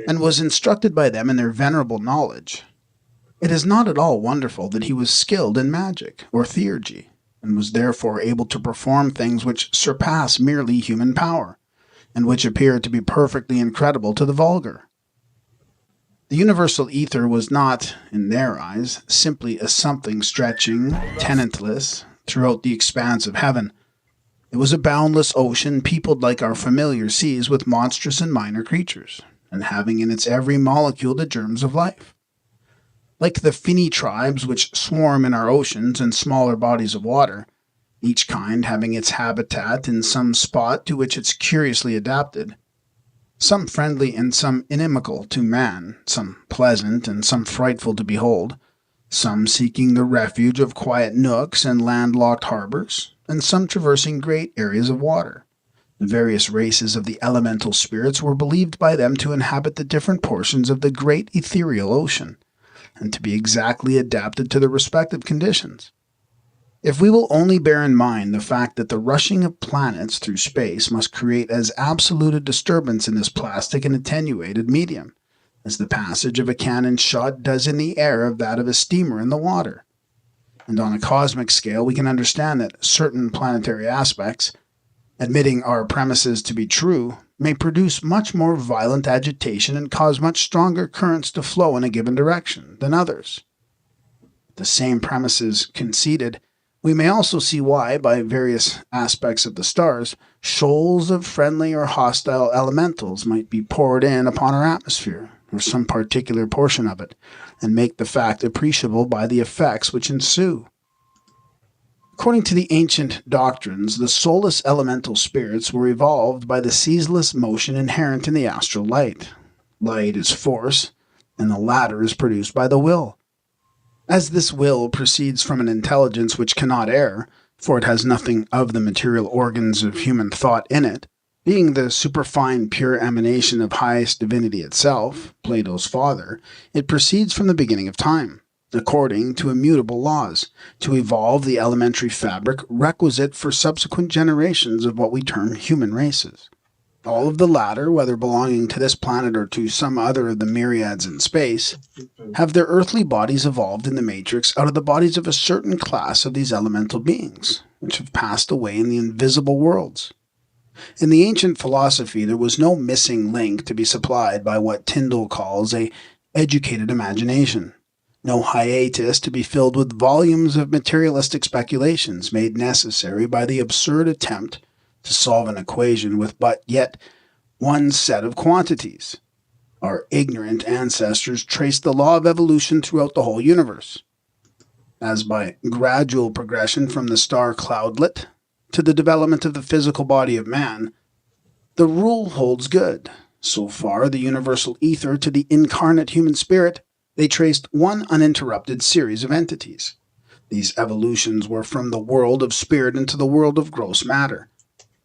and was instructed by them in their venerable knowledge, it is not at all wonderful that he was skilled in magic or theurgy, and was therefore able to perform things which surpass merely human power, and which appear to be perfectly incredible to the vulgar. The universal ether was not, in their eyes, simply a something stretching, tenantless, throughout the expanse of heaven. It was a boundless ocean peopled like our familiar seas with monstrous and minor creatures, and having in its every molecule the germs of life. Like the finny tribes which swarm in our oceans and smaller bodies of water, each kind having its habitat in some spot to which it's curiously adapted, some friendly and some inimical to man, some pleasant and some frightful to behold, some seeking the refuge of quiet nooks and landlocked harbors, and some traversing great areas of water. The various races of the elemental spirits were believed by them to inhabit the different portions of the great ethereal ocean, and to be exactly adapted to their respective conditions. If we will only bear in mind the fact that the rushing of planets through space must create as absolute a disturbance in this plastic and attenuated medium as the passage of a cannon shot does in the air of that of a steamer in the water, and on a cosmic scale we can understand that certain planetary aspects, admitting our premises to be true, may produce much more violent agitation and cause much stronger currents to flow in a given direction than others. The same premises conceded, we may also see why, by various aspects of the stars, shoals of friendly or hostile elementals might be poured in upon our atmosphere, or some particular portion of it, and make the fact appreciable by the effects which ensue. According to the ancient doctrines, the soulless elemental spirits were evolved by the ceaseless motion inherent in the astral light. Light is force, and the latter is produced by the will. As this will proceeds from an intelligence which cannot err, for it has nothing of the material organs of human thought in it, being the superfine pure emanation of highest divinity itself, Plato's father, it proceeds from the beginning of time, according to immutable laws, to evolve the elementary fabric requisite for subsequent generations of what we term human races. All of the latter, whether belonging to this planet or to some other of the myriads in space, have their earthly bodies evolved in the Matrix out of the bodies of a certain class of these elemental beings, which have passed away in the invisible worlds. In the ancient philosophy, there was no missing link to be supplied by what Tyndall calls a educated imagination, no hiatus to be filled with volumes of materialistic speculations made necessary by the absurd attempt to solve an equation with but yet one set of quantities. Our ignorant ancestors traced the law of evolution throughout the whole universe, as by gradual progression from the star cloudlet to the development of the physical body of man, the rule holds good. So far, the universal ether to the incarnate human spirit, they traced one uninterrupted series of entities. These evolutions were from the world of spirit into the world of gross matter,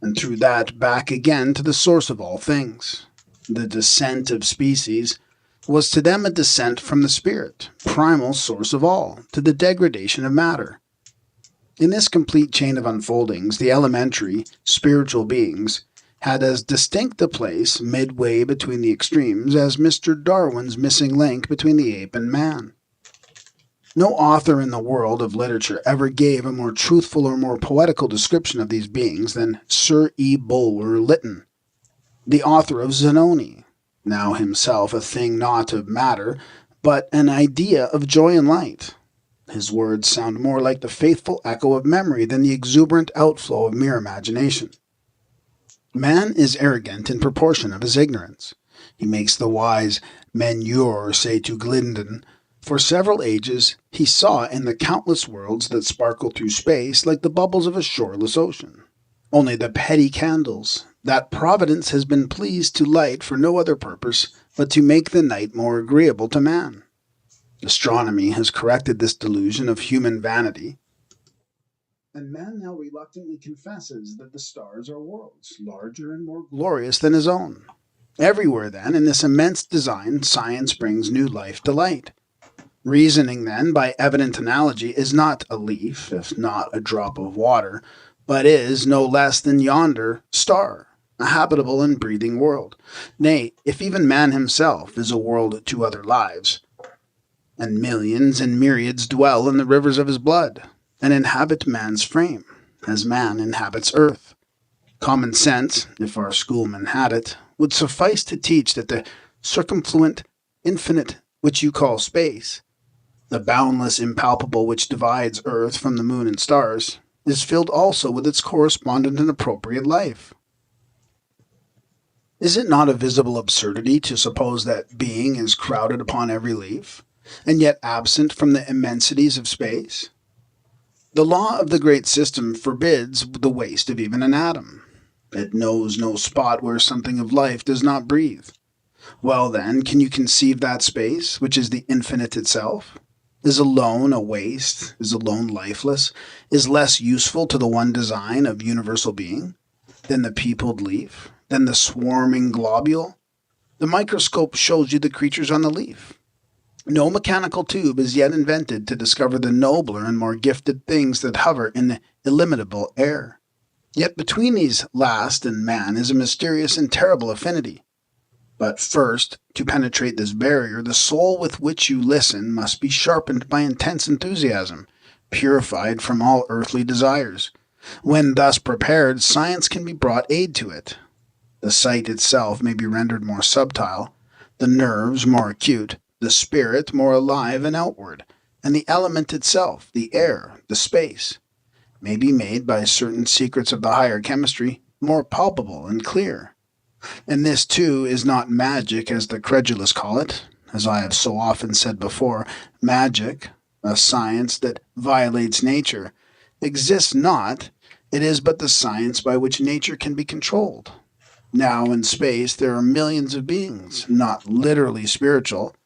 and through that back again to the source of all things. The descent of species was to them a descent from the spirit, primal source of all, to the degradation of matter. In this complete chain of unfoldings, the elementary, spiritual beings had as distinct a place midway between the extremes as Mr. Darwin's missing link between the ape and man. No author in the world of literature ever gave a more truthful or more poetical description of these beings than Sir E. Bulwer Lytton, the author of Zanoni, now himself a thing not of matter, but an idea of joy and light. His words sound more like the faithful echo of memory than the exuberant outflow of mere imagination. Man is arrogant in proportion of his ignorance. He makes the wise Menure say to Glinden, for several ages he saw in the countless worlds that sparkle through space like the bubbles of a shoreless ocean, only the petty candles that Providence has been pleased to light for no other purpose but to make the night more agreeable to man. Astronomy has corrected this delusion of human vanity, and man now reluctantly confesses that the stars are worlds larger and more glorious than his own. Everywhere, then, in this immense design, science brings new life to light. Reasoning, then, by evident analogy, is not a leaf, if not a drop of water, but is no less than yonder star, a habitable and breathing world. Nay, if even man himself is a world to other lives, and millions and myriads dwell in the rivers of his blood, and inhabit man's frame, as man inhabits earth. Common sense, if our schoolmen had it, would suffice to teach that the circumfluent infinite which you call space, the boundless impalpable which divides earth from the moon and stars, is filled also with its correspondent and appropriate life. Is it not a visible absurdity to suppose that being is crowded upon every leaf, and yet absent from the immensities of space? The law of the great system forbids the waste of even an atom. It knows no spot where something of life does not breathe. Well then, can you conceive that space, which is the infinite itself, is alone a waste, is alone lifeless, is less useful to the one design of universal being than the peopled leaf, than the swarming globule? The microscope shows you the creatures on the leaf. No mechanical tube is yet invented to discover the nobler and more gifted things that hover in the illimitable air. Yet between these last and man is a mysterious and terrible affinity. But first, to penetrate this barrier, the soul with which you listen must be sharpened by intense enthusiasm, purified from all earthly desires. When thus prepared, science can be brought aid to it. The sight itself may be rendered more subtile, the nerves more acute, the spirit more alive and outward, and the element itself, the air, the space, may be made by certain secrets of the higher chemistry more palpable and clear. And this, too, is not magic as the credulous call it. As I have so often said before, magic, a science that violates nature, exists not. It is but the science by which nature can be controlled. Now in space there are millions of beings, not literally spiritual,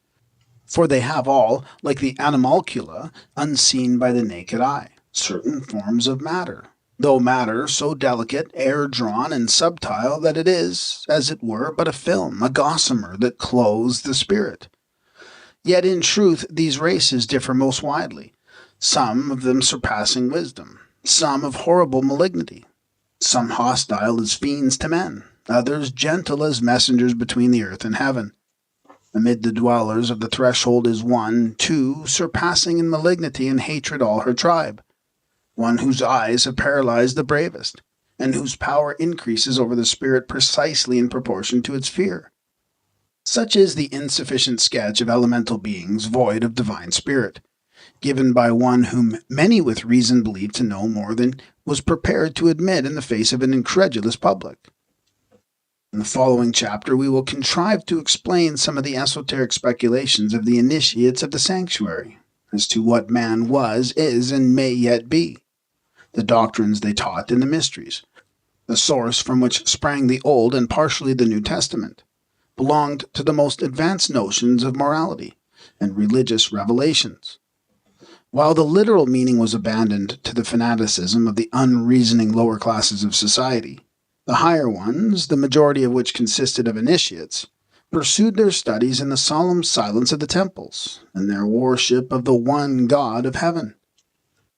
for they have all, like the animalcula, unseen by the naked eye, certain forms of matter, though matter so delicate, air-drawn, and subtile that it is, as it were, but a film, a gossamer that clothes the spirit. Yet in truth these races differ most widely, some of them surpassing wisdom, some of horrible malignity, some hostile as fiends to men, others gentle as messengers between the earth and heaven. Amid the dwellers of the threshold is one, too, surpassing in malignity and hatred all her tribe, one whose eyes have paralyzed the bravest, and whose power increases over the spirit precisely in proportion to its fear. Such is the insufficient sketch of elemental beings void of divine spirit, given by one whom many with reason believe to know more than was prepared to admit in the face of an incredulous public. In the following chapter, we will contrive to explain some of the esoteric speculations of the initiates of the sanctuary as to what man was, is, and may yet be, the doctrines they taught in the mysteries, the source from which sprang the Old and partially the New Testament, belonged to the most advanced notions of morality and religious revelations. While the literal meaning was abandoned to the fanaticism of the unreasoning lower classes of society, the higher ones, the majority of which consisted of initiates, pursued their studies in the solemn silence of the temples and their worship of the one God of heaven.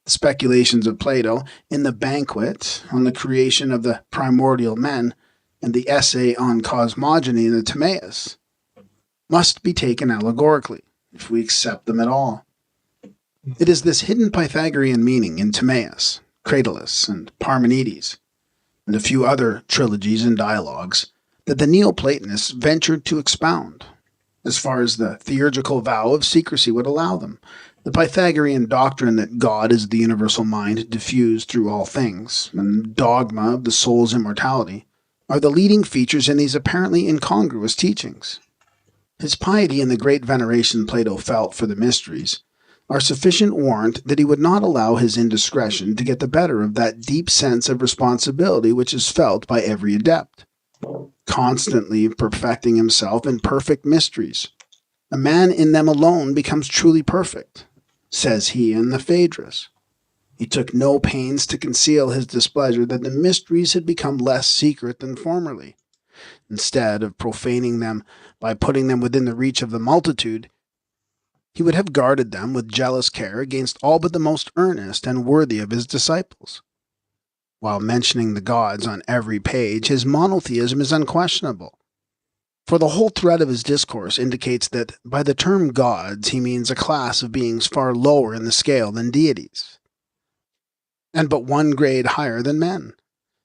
The speculations of Plato in the Banquet on the creation of the primordial men and the essay on cosmogony in the Timaeus must be taken allegorically, if we accept them at all. It is this hidden Pythagorean meaning in Timaeus, Cratylus, and Parmenides, and a few other trilogies and dialogues, that the Neoplatonists ventured to expound, as far as the theurgical vow of secrecy would allow them. The Pythagorean doctrine that God is the universal mind diffused through all things, and the dogma of the soul's immortality, are the leading features in these apparently incongruous teachings. His piety and the great veneration Plato felt for the mysteries are sufficient warrant that he would not allow his indiscretion to get the better of that deep sense of responsibility which is felt by every adept, constantly perfecting himself in perfect mysteries. A man in them alone becomes truly perfect, says he in the Phaedrus. He took no pains to conceal his displeasure that the mysteries had become less secret than formerly. Instead of profaning them by putting them within the reach of the multitude, he would have guarded them with jealous care against all but the most earnest and worthy of his disciples. While mentioning the gods on every page, his monotheism is unquestionable, for the whole thread of his discourse indicates that by the term gods he means a class of beings far lower in the scale than deities, and but one grade higher than men.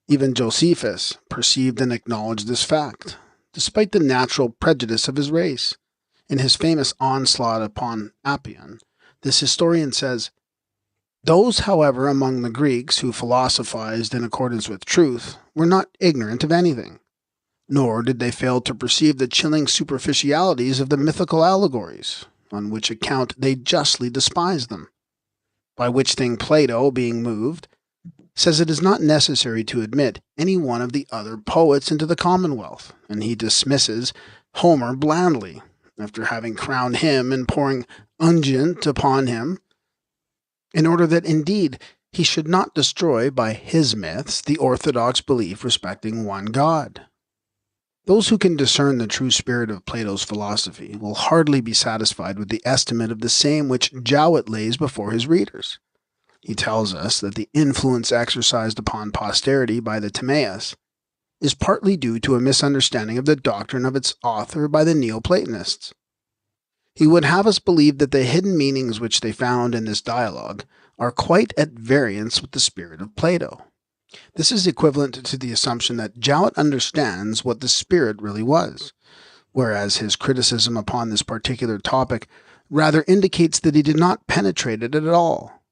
Even Josephus perceived and acknowledged this fact, despite the natural prejudice of his race. In his famous onslaught upon Appian, this historian says, "Those, however, among the Greeks who philosophized in accordance with truth were not ignorant of anything, nor did they fail to perceive the chilling superficialities of the mythical allegories, on which account they justly despise them. By which thing Plato, being moved, says it is not necessary to admit any one of the other poets into the commonwealth, and he dismisses Homer blandly, after having crowned him and pouring unguent upon him, in order that indeed he should not destroy by his myths the orthodox belief respecting one God." Those who can discern the true spirit of Plato's philosophy will hardly be satisfied with the estimate of the same which Jowett lays before his readers. He tells us that the influence exercised upon posterity by the Timaeus is partly due to a misunderstanding of the doctrine of its author by the Neoplatonists. He would have us believe that the hidden meanings which they found in this dialogue are quite at variance with the spirit of Plato. This is equivalent to the assumption that Jowett understands what the spirit really was, whereas his criticism upon this particular topic rather indicates that he did not penetrate it at all.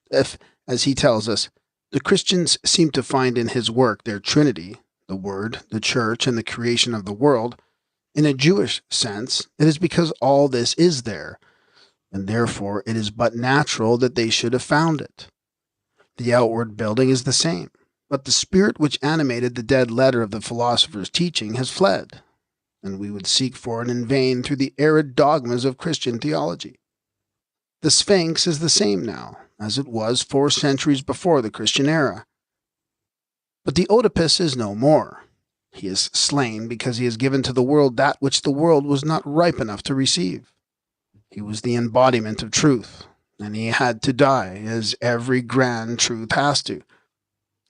If, as he tells us, the Christians seem to find in his work their Trinity, the Word, the Church, and the creation of the world, in a Jewish sense, it is because all this is there, and therefore it is but natural that they should have found it. The outward building is the same, but the spirit which animated the dead letter of the philosopher's teaching has fled, and we would seek for it in vain through the arid dogmas of Christian theology. The Sphinx is the same now, as it was 4 centuries before the Christian era. But the Oedipus is no more. He is slain because he has given to the world that which the world was not ripe enough to receive. He was the embodiment of truth, and he had to die, as every grand truth has to.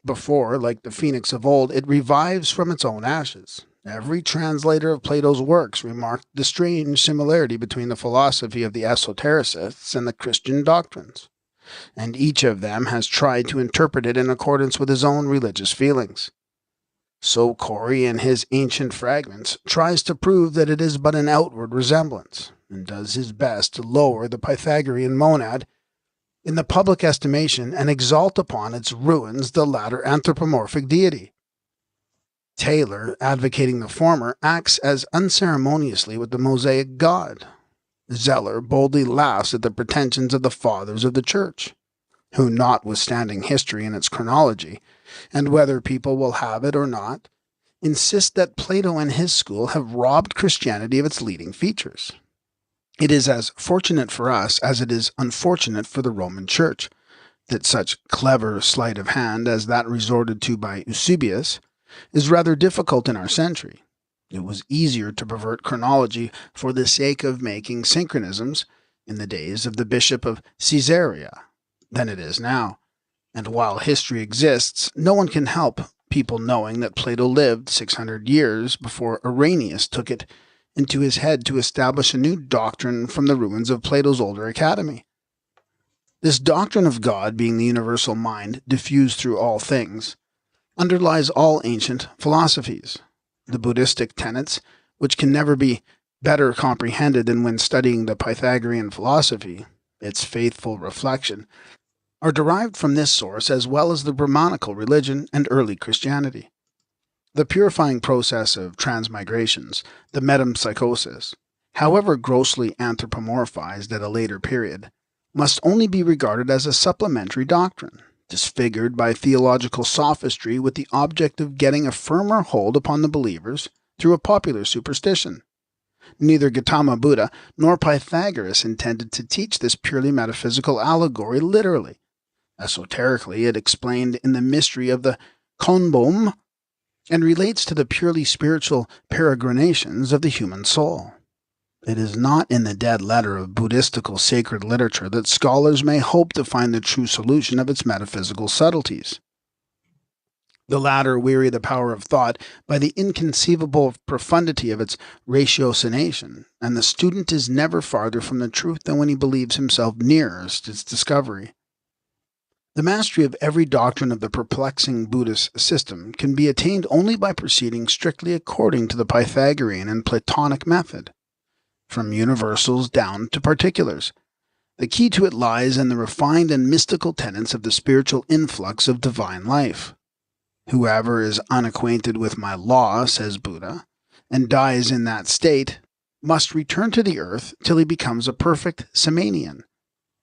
before, like the phoenix of old, it revives from its own ashes. Every translator of Plato's works remarked the strange similarity between the philosophy of the esotericists and the Christian doctrines, and each of them has tried to interpret it in accordance with his own religious feelings. So Corey, in his Ancient Fragments, tries to prove that it is but an outward resemblance, and does his best to lower the Pythagorean monad in the public estimation and exalt upon its ruins the latter anthropomorphic deity. Taylor, advocating the former, acts as unceremoniously with the Mosaic God. Zeller boldly laughs at the pretensions of the fathers of the Church, who, notwithstanding history and its chronology, and whether people will have it or not, insist that Plato and his school have robbed Christianity of its leading features. It is as fortunate for us as it is unfortunate for the Roman Church that such clever sleight of hand as that resorted to by Eusebius is rather difficult in our century. It was easier to pervert chronology for the sake of making synchronisms in the days of the Bishop of Caesarea than it is now, and while history exists, no one can help people knowing that Plato lived 600 years before Irenaeus took it into his head to establish a new doctrine from the ruins of Plato's older academy. This doctrine of God being the universal mind diffused through all things underlies all ancient philosophies. The Buddhistic tenets, which can never be better comprehended than when studying the Pythagorean philosophy, its faithful reflection, are derived from this source as well as the Brahmanical religion and early Christianity. The purifying process of transmigrations, the metempsychosis, however grossly anthropomorphized at a later period, must only be regarded as a supplementary doctrine, disfigured by theological sophistry with the object of getting a firmer hold upon the believers through a popular superstition. Neither Gautama Buddha nor Pythagoras intended to teach this purely metaphysical allegory literally. Esoterically, it explained in the mystery of the Konbom and relates to the purely spiritual peregrinations of the human soul. It is not in the dead letter of Buddhistical sacred literature that scholars may hope to find the true solution of its metaphysical subtleties. The latter weary the power of thought by the inconceivable profundity of its ratiocination, and the student is never farther from the truth than when he believes himself nearest its discovery. The mastery of every doctrine of the perplexing Buddhist system can be attained only by proceeding strictly according to the Pythagorean and Platonic method, from universals down to particulars. The key to it lies in the refined and mystical tenets of the spiritual influx of divine life. Whoever is unacquainted with my law, says Buddha, and dies in that state, must return to the earth till he becomes a perfect Samanian.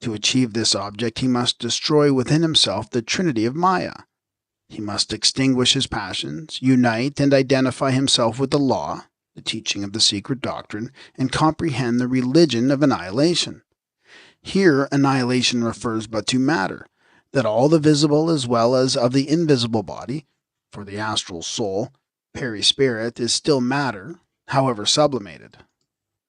To achieve this object, he must destroy within himself the trinity of Maya. He must extinguish his passions, unite and identify himself with the law, the teaching of the secret doctrine, and comprehend the religion of annihilation. Here, annihilation refers but to matter, that all the visible as well as of the invisible body, for the astral soul, perispirit, is still matter, however sublimated.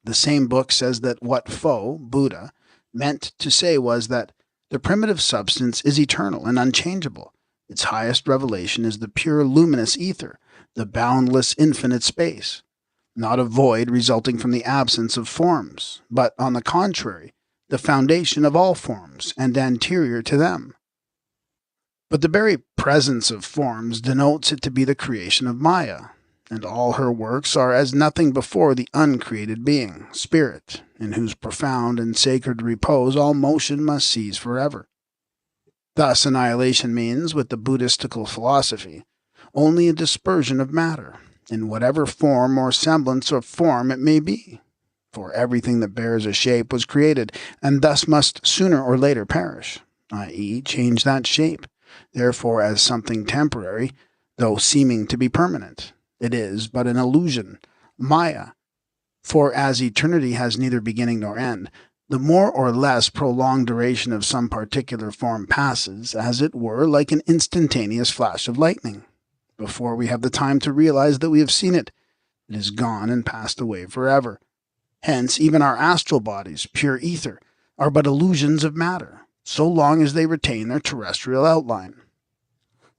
The same book says that what Phro, Buddha, meant to say was that the primitive substance is eternal and unchangeable. Its highest revelation is the pure luminous ether, the boundless infinite space, not a void resulting from the absence of forms, but, on the contrary, the foundation of all forms and anterior to them. But the very presence of forms denotes it to be the creation of Maya, and all her works are as nothing before the uncreated being, spirit, in whose profound and sacred repose all motion must cease forever. Thus annihilation means, with the Buddhistical philosophy, only a dispersion of matter, in whatever form or semblance of form it may be. For everything that bears a shape was created, and thus must sooner or later perish, i.e., change that shape. Therefore, as something temporary, though seeming to be permanent, it is but an illusion, Maya. For as eternity has neither beginning nor end, the more or less prolonged duration of some particular form passes, as it were, like an instantaneous flash of lightning. Before we have the time to realize that we have seen it, it is gone and passed away forever. Hence, even our astral bodies, pure ether, are but illusions of matter, so long as they retain their terrestrial outline.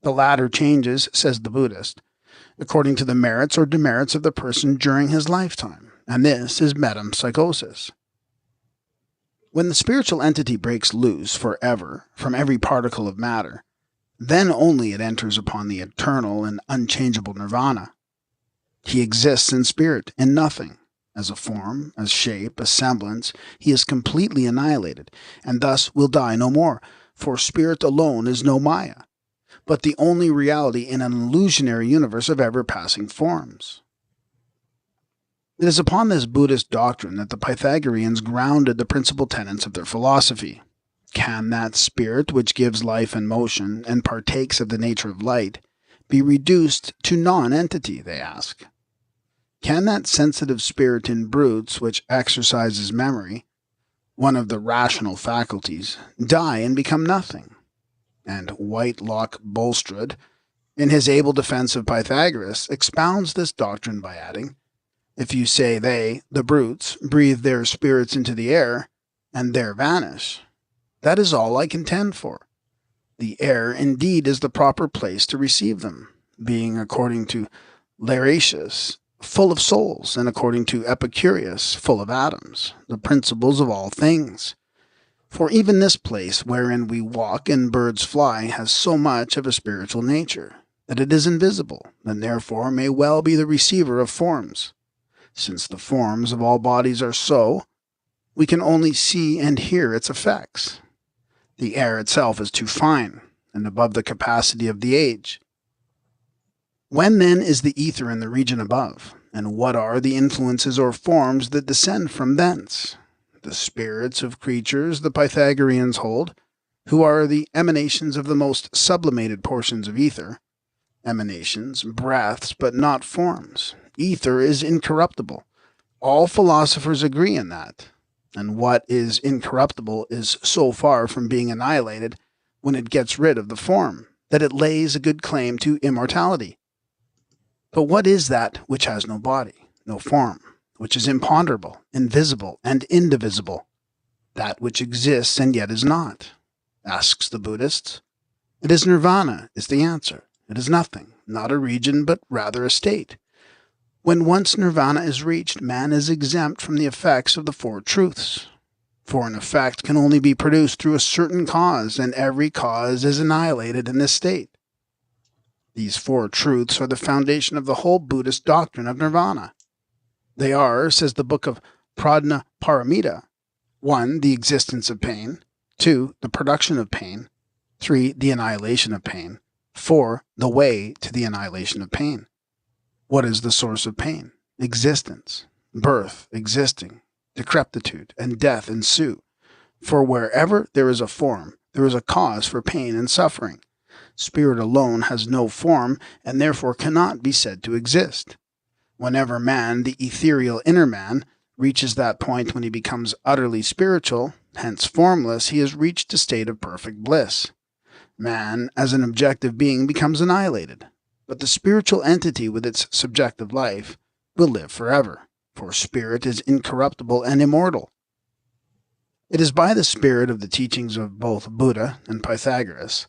The latter changes, says the Buddhist, according to the merits or demerits of the person during his lifetime, and this is metempsychosis. When the spiritual entity breaks loose forever from every particle of matter, then only it enters upon the eternal and unchangeable nirvana. He exists in spirit, in nothing. As a form, as shape, as semblance, he is completely annihilated, and thus will die no more, for spirit alone is no Maya, but the only reality in an illusionary universe of ever-passing forms. It is upon this Buddhist doctrine that the Pythagoreans grounded the principal tenets of their philosophy. Can that spirit which gives life and motion and partakes of the nature of light be reduced to non-entity, they ask? Can that sensitive spirit in brutes which exercises memory, one of the rational faculties, die and become nothing? And Whitelock Bulstrode, in his able defense of Pythagoras, expounds this doctrine by adding, if you say they, the brutes, breathe their spirits into the air, and there vanish, that is all I contend for. The air indeed is the proper place to receive them, being, according to Laertius, full of souls, and according to Epicurus, full of atoms, the principles of all things. For even this place wherein we walk and birds fly has so much of a spiritual nature, that it is invisible, and therefore may well be the receiver of forms. Since the forms of all bodies are so, we can only see and hear its effects. The air itself is too fine, and above the capacity of the age. When then is the ether in the region above, and what are the influences or forms that descend from thence? The spirits of creatures the Pythagoreans hold, who are the emanations of the most sublimated portions of ether. Emanations, breaths, but not forms. Ether is incorruptible. All philosophers agree in that. And what is incorruptible is so far from being annihilated when it gets rid of the form, that it lays a good claim to immortality. But what is that which has no body, no form, which is imponderable, invisible, and indivisible? That which exists and yet is not, asks the Buddhists. It is nirvana, is the answer. It is nothing, not a region, but rather a state. When once nirvana is reached, man is exempt from the effects of the four truths. For an effect can only be produced through a certain cause, and every cause is annihilated in this state. These four truths are the foundation of the whole Buddhist doctrine of nirvana. They are, says the book of Pradna Paramita, 1. The existence of pain, 2. The production of pain, 3. The annihilation of pain, 4. The way to the annihilation of pain. What is the source of pain? Existence, birth, existing, decrepitude, and death ensue. For wherever there is a form, there is a cause for pain and suffering. Spirit alone has no form, and therefore cannot be said to exist. Whenever man, the ethereal inner man, reaches that point when he becomes utterly spiritual, hence formless, he has reached a state of perfect bliss. Man, as an objective being, becomes annihilated. But the spiritual entity with its subjective life will live forever, for spirit is incorruptible and immortal. It is by the spirit of the teachings of both Buddha and Pythagoras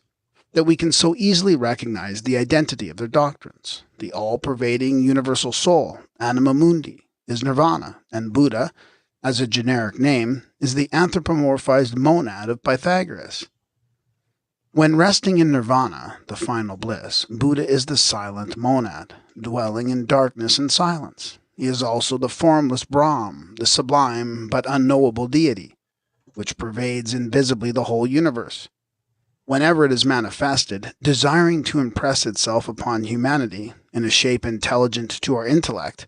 that we can so easily recognize the identity of their doctrines. The all-pervading universal soul, anima mundi, is nirvana, and Buddha, as a generic name, is the anthropomorphized monad of Pythagoras. When resting in nirvana, the final bliss, Buddha is the silent monad, dwelling in darkness and silence. He is also the formless Brahm, the sublime but unknowable deity, which pervades invisibly the whole universe. Whenever it is manifested, desiring to impress itself upon humanity in a shape intelligent to our intellect,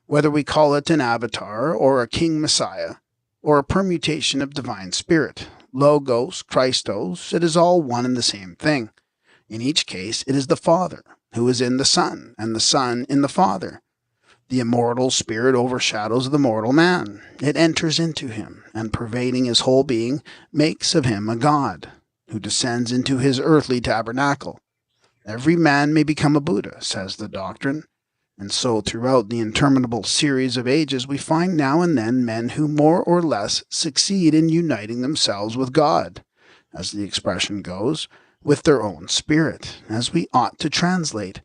whether we call it an avatar or a king messiah, or a permutation of divine spirit, Logos, Christos, it is all one and the same thing. In each case, it is the Father, who is in the Son, and the Son in the Father. The immortal spirit overshadows the mortal man. It enters into him, and pervading his whole being, makes of him a god, who descends into his earthly tabernacle. Every man may become a Buddha, says the doctrine. And so throughout the interminable series of ages we find now and then men who more or less succeed in uniting themselves with God, as the expression goes, with their own spirit, as we ought to translate.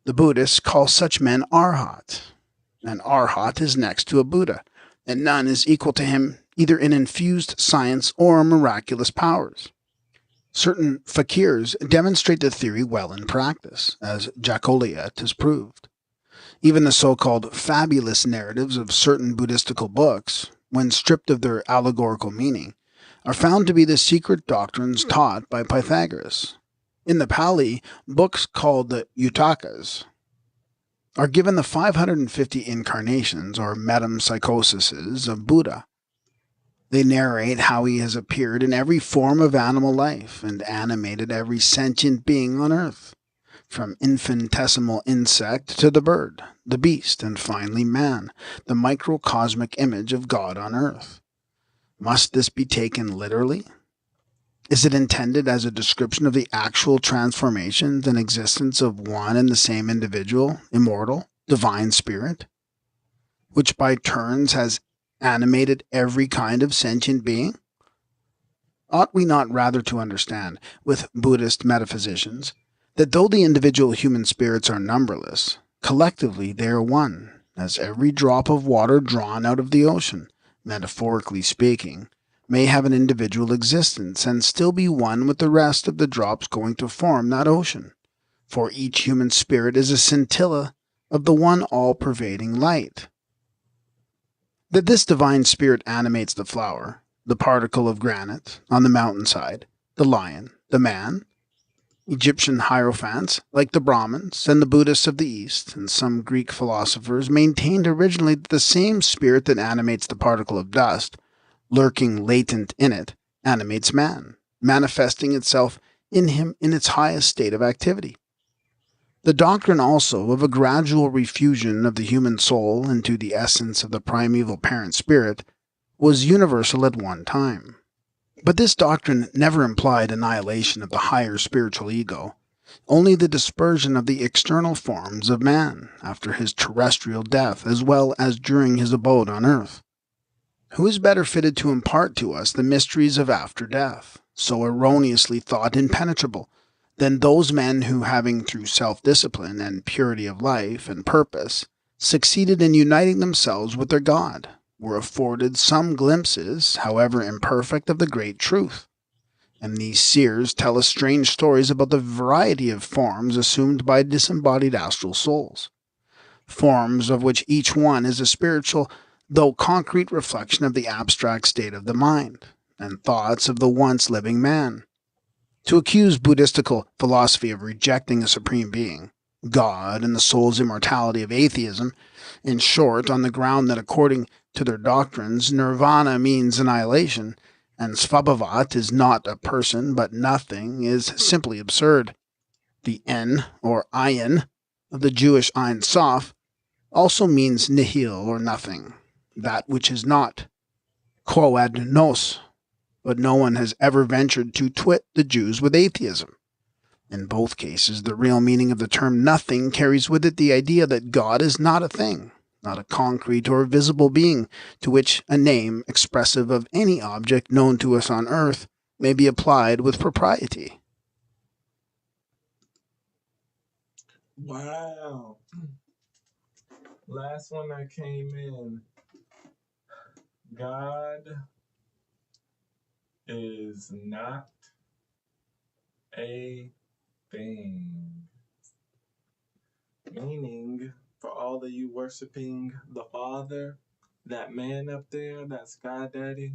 The Buddhists call such men Arhat. An Arhat is next to a Buddha, and none is equal to him either in infused science or miraculous powers. Certain fakirs demonstrate the theory well in practice, as Jacoliet has proved. Even the so-called fabulous narratives of certain Buddhistical books, when stripped of their allegorical meaning, are found to be the secret doctrines taught by Pythagoras. In the Pali, books called the Utakas are given the 550 incarnations or metempsychoses of Buddha. They narrate how he has appeared in every form of animal life and animated every sentient being on earth, from infinitesimal insect to the bird, the beast, and finally man, the microcosmic image of God on earth. Must this be taken literally? Is it intended as a description of the actual transformations and existence of one and the same individual, immortal, divine spirit, which by turns has animated every kind of sentient being? Ought we not rather to understand, with Buddhist metaphysicians, that though the individual human spirits are numberless, collectively they are one, as every drop of water drawn out of the ocean, metaphorically speaking, may have an individual existence and still be one with the rest of the drops going to form that ocean, for each human spirit is a scintilla of the one all-pervading light. That this divine spirit animates the flower, the particle of granite on the mountainside, the lion, the man, Egyptian hierophants, like the Brahmins and the Buddhists of the East, and some Greek philosophers, maintained originally that the same spirit that animates the particle of dust, lurking latent in it, animates man, manifesting itself in him in its highest state of activity. The doctrine also of a gradual refusion of the human soul into the essence of the primeval parent spirit was universal at one time. But this doctrine never implied annihilation of the higher spiritual ego, only the dispersion of the external forms of man after his terrestrial death as well as during his abode on earth. Who is better fitted to impart to us the mysteries of after death, so erroneously thought impenetrable, than those men who, having through self-discipline and purity of life and purpose, succeeded in uniting themselves with their God, were afforded some glimpses, however imperfect, of the great truth. And these seers tell us strange stories about the variety of forms assumed by disembodied astral souls, forms of which each one is a spiritual, though concrete reflection of the abstract state of the mind and thoughts of the once living man. To accuse Buddhistical philosophy of rejecting a supreme being, God, and the soul's immortality of atheism, in short, on the ground that according to their doctrines, nirvana means annihilation, and svabhavat is not a person but nothing, is simply absurd. The en, or ayin, of the Jewish Ein Sof, also means nihil, or nothing, that which is not, quoad nos, but no one has ever ventured to twit the Jews with atheism. In both cases, the real meaning of the term nothing carries with it the idea that God is not a thing, not a concrete or visible being to which a name expressive of any object known to us on earth may be applied with propriety. Wow. Last one that came in. God is not a thing. Meaning, for all of you worshiping the Father, that man up there, that Sky Daddy,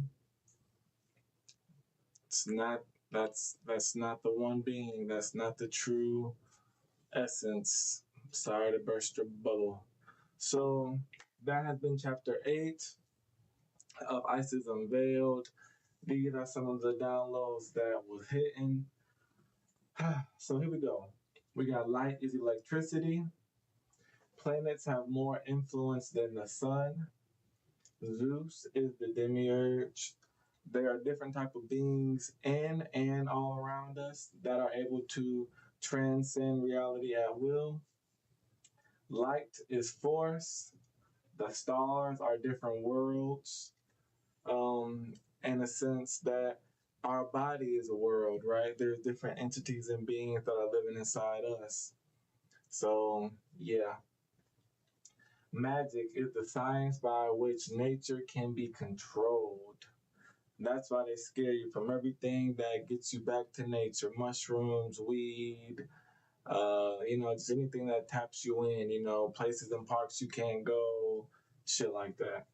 it's not that's not the one being. That's not the true essence. Sorry to burst your bubble. So that has been chapter 8 of Isis Unveiled. These are some of the downloads that was hitting. So here we go. We got light is electricity. Planets have more influence than the sun. Zeus is the demiurge. There are different type of beings in and all around us that are able to transcend reality at will. Light is force. The stars are different worlds. In a sense that our body is a world, right? There's different entities and beings that are living inside us. So, yeah, magic is the science by which nature can be controlled. That's why they scare you from everything that gets you back to nature. Mushrooms, weed, just anything that taps you in, places and parks you can't go, shit like that.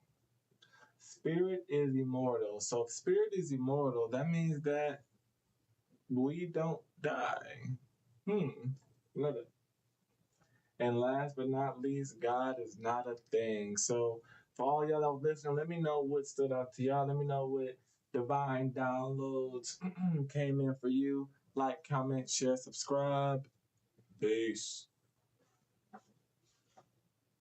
Spirit is immortal. So if spirit is immortal, that means that we don't die. Another. And last but not least, God is not a thing. So for all y'all that was listening, let me know what stood out to y'all. Let me know what divine downloads came in for you. Like, comment, share, subscribe. Peace.